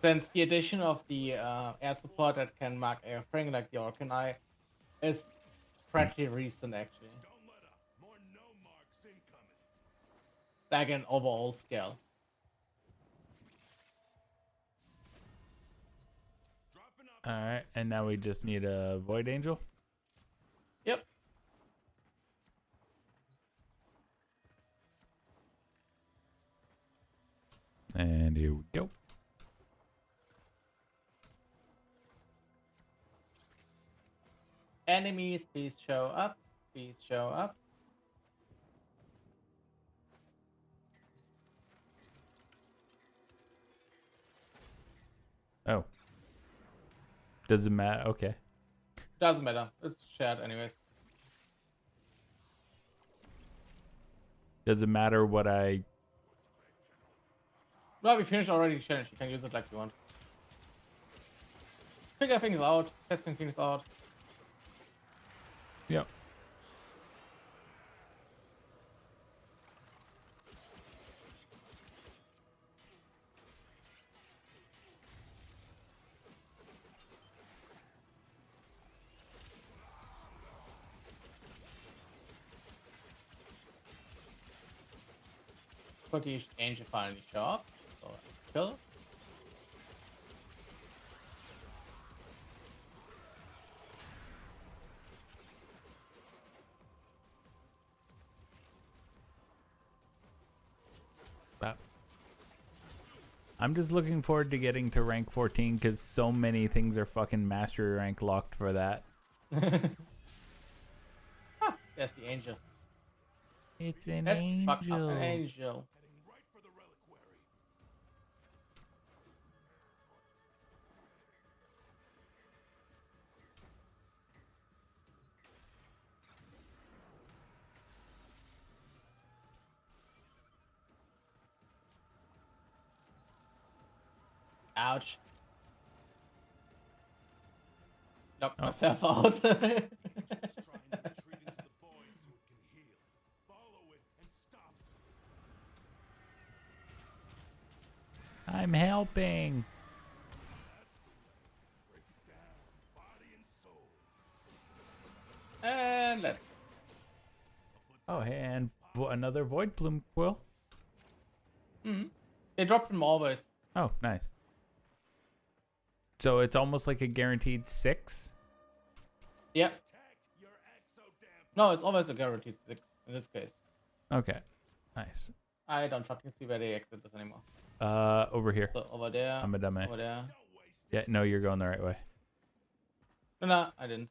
Since the addition of the air support that can mark everything, like the Orcanine, is pretty recent actually.
Don't let up. More no marks incoming.
Like an overall scale.
All right, and now we just need a Void Angel.
Yep.
And here we go.
Enemies, please show up. Please show up.
Oh. Doesn't matter. Okay.
Doesn't matter. It's shared anyways.
Does it matter what I...
Well, we finished already the challenge. You can use it like you want. Figure things out. Testing things out.
Yep.
Put the angel finally show up. So kill.
Wow. I'm just looking forward to getting to rank 14 because so many things are fucking mastery rank locked for that.
Ah, there's the angel.
It's an
Let's fuck up
angel.
an angel.
Heading right for the reliquary.
Ouch. Knocked
Oh.
myself out.
Trying to retreat into the void so it can heal. Follow it and stop.
I'm helping.
Break it down, body and soul.
And let's.
Oh, hey, and another Void Plume Quill.
They dropped them always.
Oh, nice. So it's almost like a guaranteed 6?
Yep.
Protect your exo damn.
No, it's always a guaranteed 6 in this case.
Okay. Nice.
I don't fucking see where they exit this anymore.
Over here.
So over there.
I'm a dummy.
Over there.
Don't waste
Yeah, no, you're going the right way.
No, I didn't.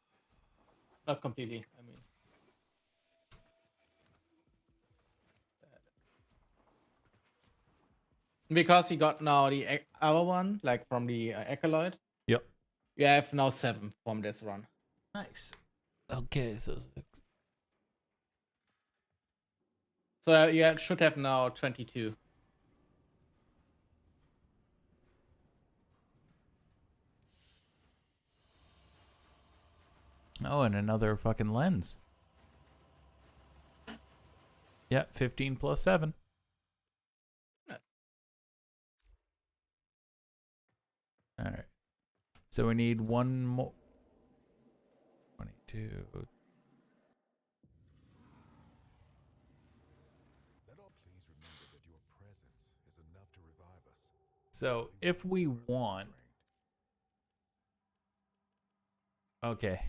Not completely. I mean. Because we got now the other one, like from the Acolyte,
Yep.
you have now 7 from this run.
Nice. Okay, so 6.
So you should have now 22.
Oh, and another fucking lens. Yeah, 15 plus 7. All right. So we need one more. 22.
Let all please remember that your presence is enough to revive us.
So if we want. Okay.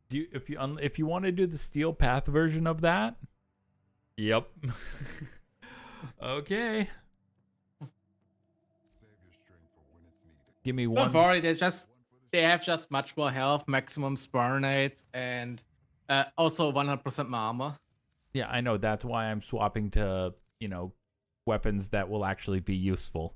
Do you, if you want to do the Steel Path version of that? Yep. Okay.
Save your strength for when it's needed.
Give me one.
Don't worry, they have just much more health, maximum spare rates, and also 100% armor.
Yeah, I know. That's why I'm swapping to, weapons that will actually be useful.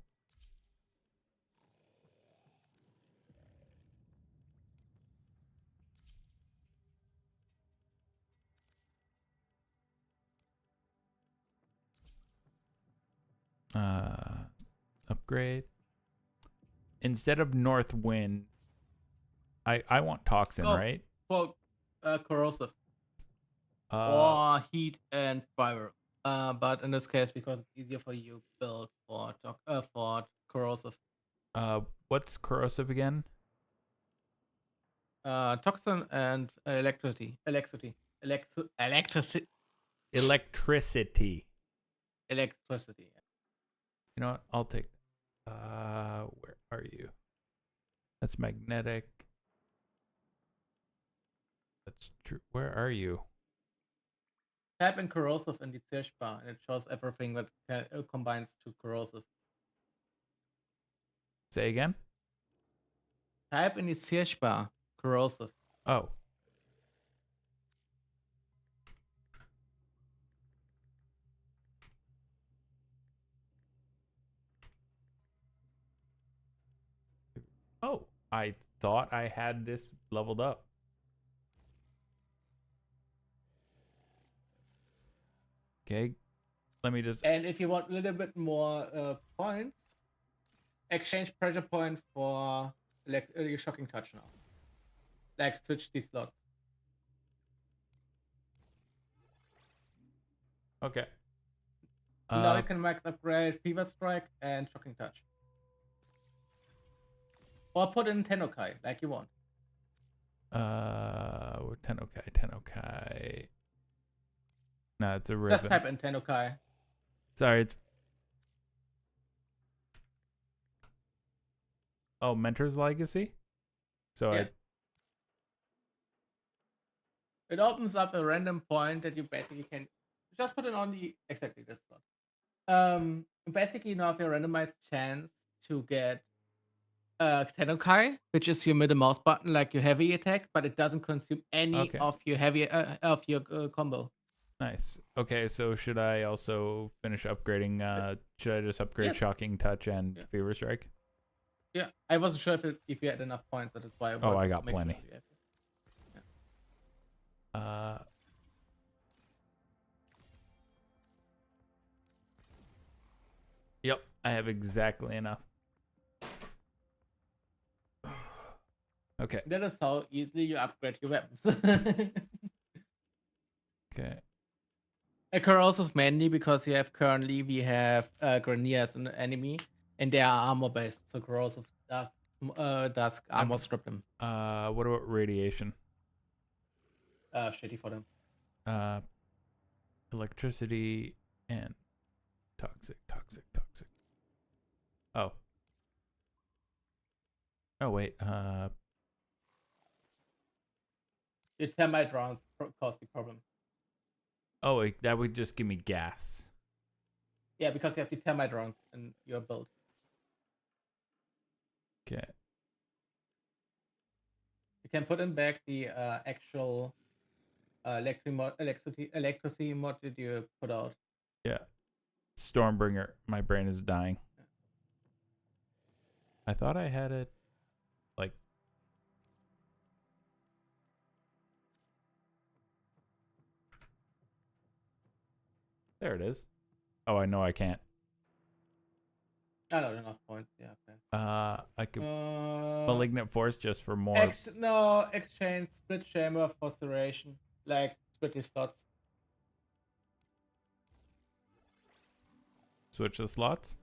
Upgrade. Instead of North Wind, I want Toxin,
Oh.
right?
For corrosive or heat and fire. But in this case, because it's easier for you, build for corrosive.
What's corrosive again?
Toxin and electricity. Electricity.
Electricity. You know what? I'll take. Where are you? That's magnetic. That's true. Where are you?
Type in corrosive in the search bar, and it shows everything that combines to corrosive.
Say again?
Type in the search bar corrosive.
Oh. Oh, I thought I had this leveled up. Okay, let me just.
And if you want a little bit more points, exchange pressure point for your shocking touch now. Like switch these slots.
Okay.
Now you can max upgrade Fever Strike and Shocking Touch. Or put in Tennokai, like you want.
Tennokai. No, it's a ribbon.
Just type in Tennokai.
Sorry, it's. Oh, Mentor's Legacy? So
Yeah. It opens up a random point that you basically can just put it on the exactly this slot. Basically you now have your randomized chance to get Tennokai, which is your middle mouse button, like your heavy attack, but it doesn't consume any
Okay.
of your heavy combo.
Nice. Okay, so should I also finish upgrading? Should I just upgrade
Yes.
Shocking Touch and
Yeah.
Fever Strike?
Yeah, I wasn't sure if you had enough points. That is why.
Oh, I
wanted
got
to make
plenty.
sure you have it.
Yep, I have exactly enough. Okay.
That is how easily you upgrade your weapons.
Okay.
A corrosive mainly because we have Grenier as an enemy, and they are armor based, so corrosive does armor strip them.
What about radiation?
Shitty for them.
Electricity and toxic. Oh. Oh wait.
Your termite rounds cause the problem.
Oh wait, that would just give me gas.
Yeah, because you have the termite rounds in your build.
Okay.
You can put in back the actual electricity mod that you put out.
Yeah. Stormbringer. My brain is dying. I thought I had it like. There it is. Oh, I know I can't.
I don't have enough points. Yeah. Okay.
I could Malignant Force just for more.
Exchange split chamber for serration. Like split these slots.
Switch the slots.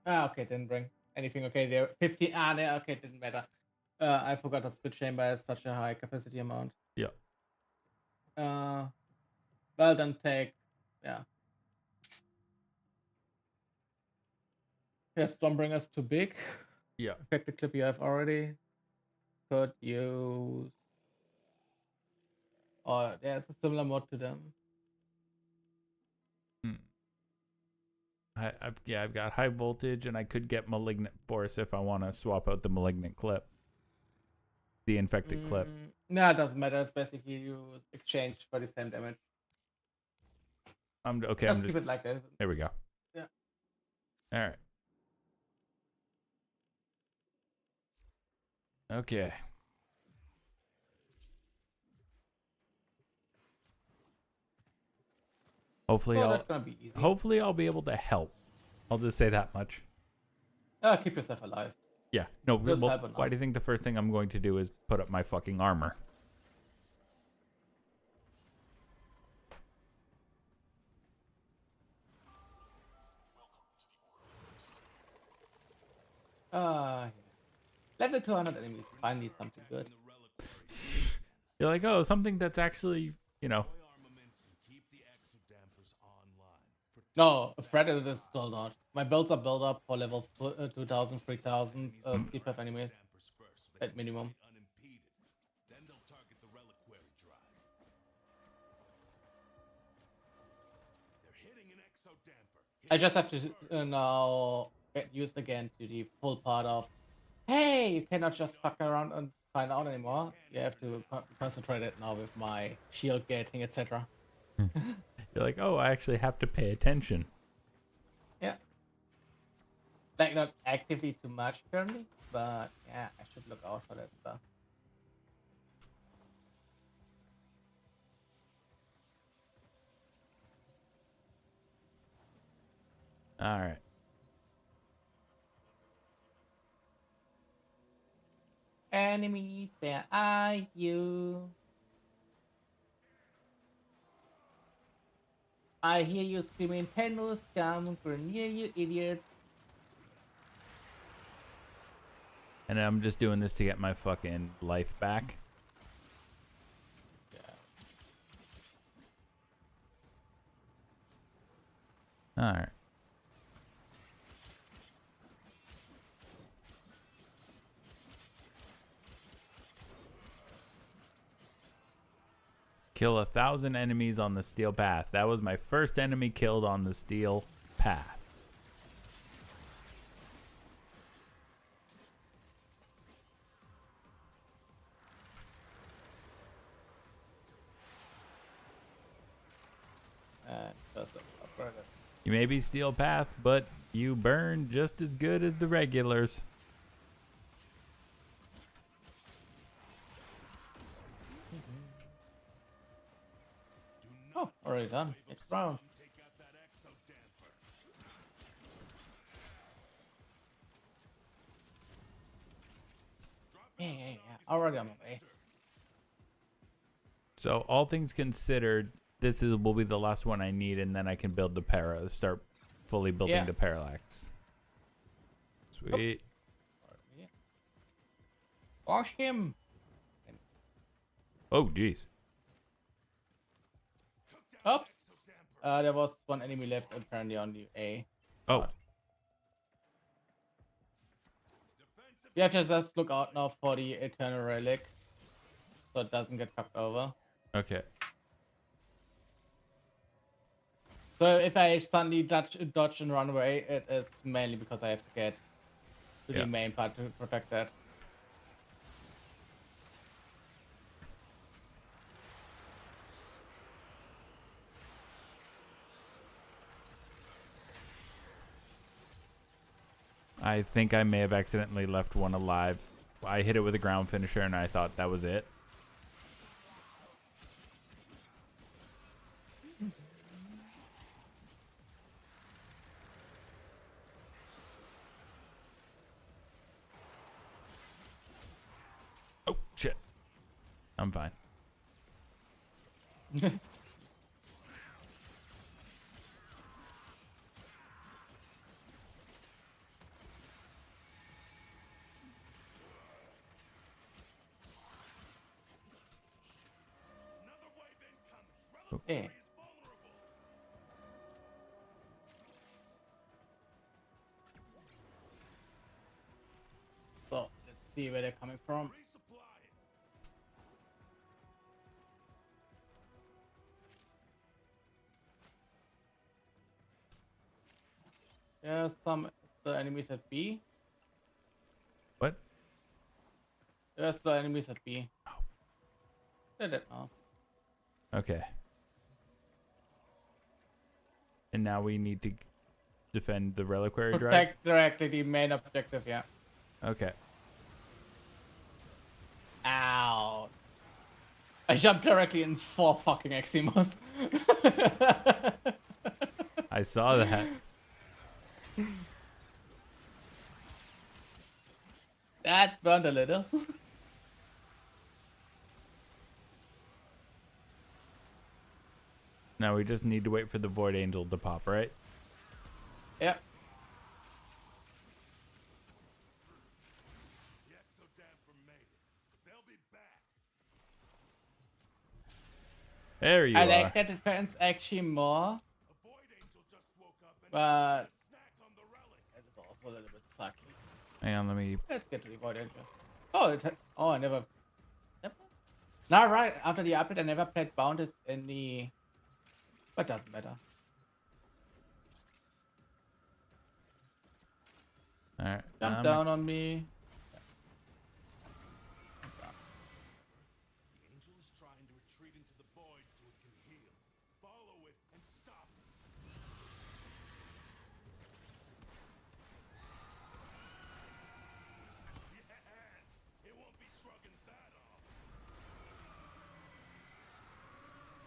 Okay, didn't bring anything. Okay, there 50. No, okay, didn't matter. I forgot that split chamber has such a high capacity amount.
Yeah.
Well, then take. Yeah. Yeah, Stormbringer's too big.
Yeah.
Effective clip you have already. Could use. Or there's a similar mod to them.
I've got high voltage, and I could get Malignant Force if I want to swap out the Malignant clip. The infected clip.
No, it doesn't matter. It's basically you exchange for the same damage.
Okay.
Just keep it like this.
There we go.
Yeah.
All right. Okay. Hopefully,
that's gonna be easy.
Hopefully, I'll be able to help. I'll just say that much.
Keep yourself alive.
Yeah. No.
Just
Well,
help enough.
why do you think the first thing I'm going to do is put up my fucking armor?
Yeah. Level 200 enemies. Finally, something good.
You're like, oh, something that's actually, you know.
No, Fred is still not. My builds are built up for level 2000, 3000 sleep path enemies.
the
At minimum.
flight unimpeded. Then they'll target the reliquary drive. They're hitting an exo damper.
I just have to now get used again to the full part of, hey, you cannot just fuck around and find out anymore. You have to concentrate it now with my shield gating, etc.
You're like, oh, I actually have to pay attention.
Yeah. Like, not actively too much currently, but yeah, I should look out for that stuff.
All right.
Enemies, where are you? I hear you screaming, Tenno scum, near you idiots.
And I'm just doing this to get my fucking life back. All right. Kill 1,000 enemies on the steel path. That was my first enemy killed on the steel path. You may be steel path, but you burn just as good as the regulars.
Oh, already done. Next round.
Take out that exo damper.
Yeah. Already on my way.
So all things considered, will be the last one I need, and then I can build the start fully building the parallax. Sweet.
Wash him.
Oh, jeez.
Oops. There was one enemy left apparently on the A.
Oh.
You have to just look out now for the Eternal Relic, so it doesn't get fucked over.
Okay.
So if I suddenly dodge and run away, it is mainly because I have to get to the main part to protect that.
I think I may have accidentally left one alive. I hit it with a ground finisher, and I thought that was it. Oh, shit. I'm fine.
Okay. So let's see where they're coming from. There's some the enemies at B.
What?
There's the enemies at B. They're dead now.
Okay. And now we need to defend the reliquary drive?
Protect directly the main objective, yeah.
Okay.
Ow. I jumped directly in 4 fucking Eximos.
I saw that.
That burned a little.
Now we just need to wait for the Void Angel to pop, right?
Yep.
The exo damper made it. They'll be back.
There you
I
are.
like that defense actually more.
A void angel just woke up and
But
snack on the relic.
it's also a little bit sucky.
Hang on, let me...
Let's get to the Void Angel. Oh, I never. No, right. After the update, I never played bounties in the. But doesn't matter.
All right.
Jump down on me.
The angel is trying to retreat into the void so it can heal. Follow it and stop it. Yes! It won't be shrugging that off.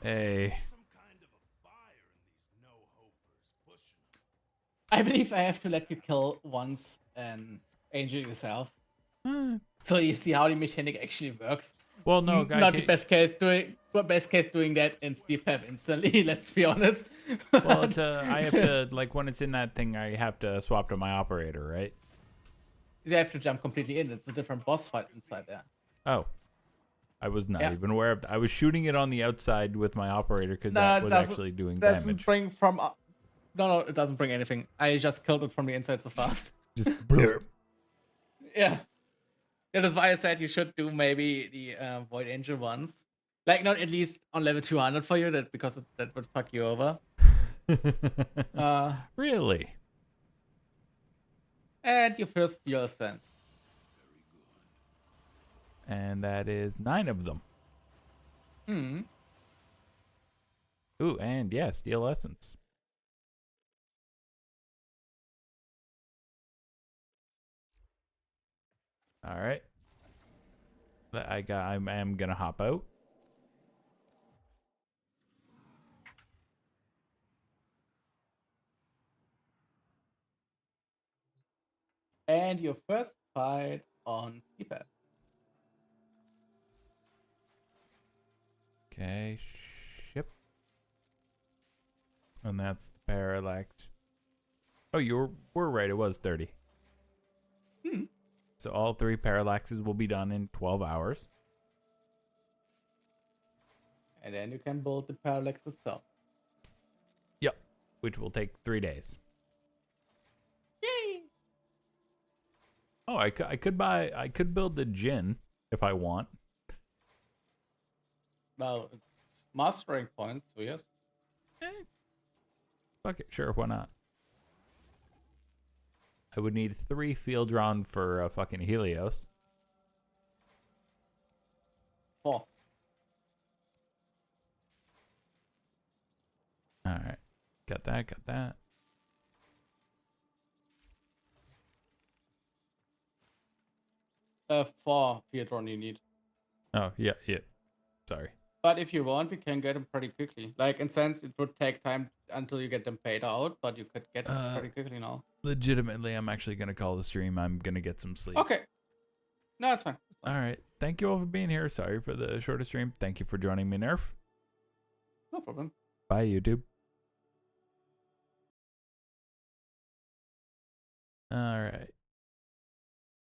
Hey.
Some kind of a fire in these no-hopers pushing them.
I believe I have to let you kill once and angel yourself. So you see how the mechanic actually works.
Well, no,
Not the best case doing that in Steve Path instantly, let's be honest.
Well, it's I have to, like, when it's in that thing, I have to swap to my operator, right?
You have to jump completely in. It's a different boss fight inside there.
Oh. I was not even aware of that. I was shooting it on the outside with my operator because that was actually doing damage.
Bring from. No, it doesn't bring anything. I just killed it from the inside so fast.
Just blurb.
Yeah. That is why I said you should do maybe the Void Angel ones. Like, not at least on level 200 for you, because that would fuck you over.
Really?
And your first Steel Sense.
And that is 9 of them.
Hmm.
Ooh, and yeah, Steel Essence. All right. I am gonna hop out.
And your first fight on Skipath.
Okay, ship. And that's the parallax. Oh, you were right. It was 30. So all 3 parallaxes will be done in 12 hours.
And then you can build the parallax itself.
Yep. Which will take 3 days.
Yay!
Oh, I could build the Jin if I want.
Well, it's mastering points, so yes.
Fuck it, sure, why not? I would need 3 field drawn for fucking Helios.
4.
All right, got that, got that.
Four Fiatron you need.
Oh yeah, yeah. Sorry.
But if you want, we can get them pretty quickly. Like, in sense, it would take time until you get them paid out, but you could get them pretty quickly now.
Legitimately, I'm actually gonna call the stream. I'm gonna get some sleep.
Okay. No, it's fine.
All right. Thank you all for being here. Sorry for the shorter stream. Thank you for joining me, Nerf.
No problem.
Bye, YouTube. All right.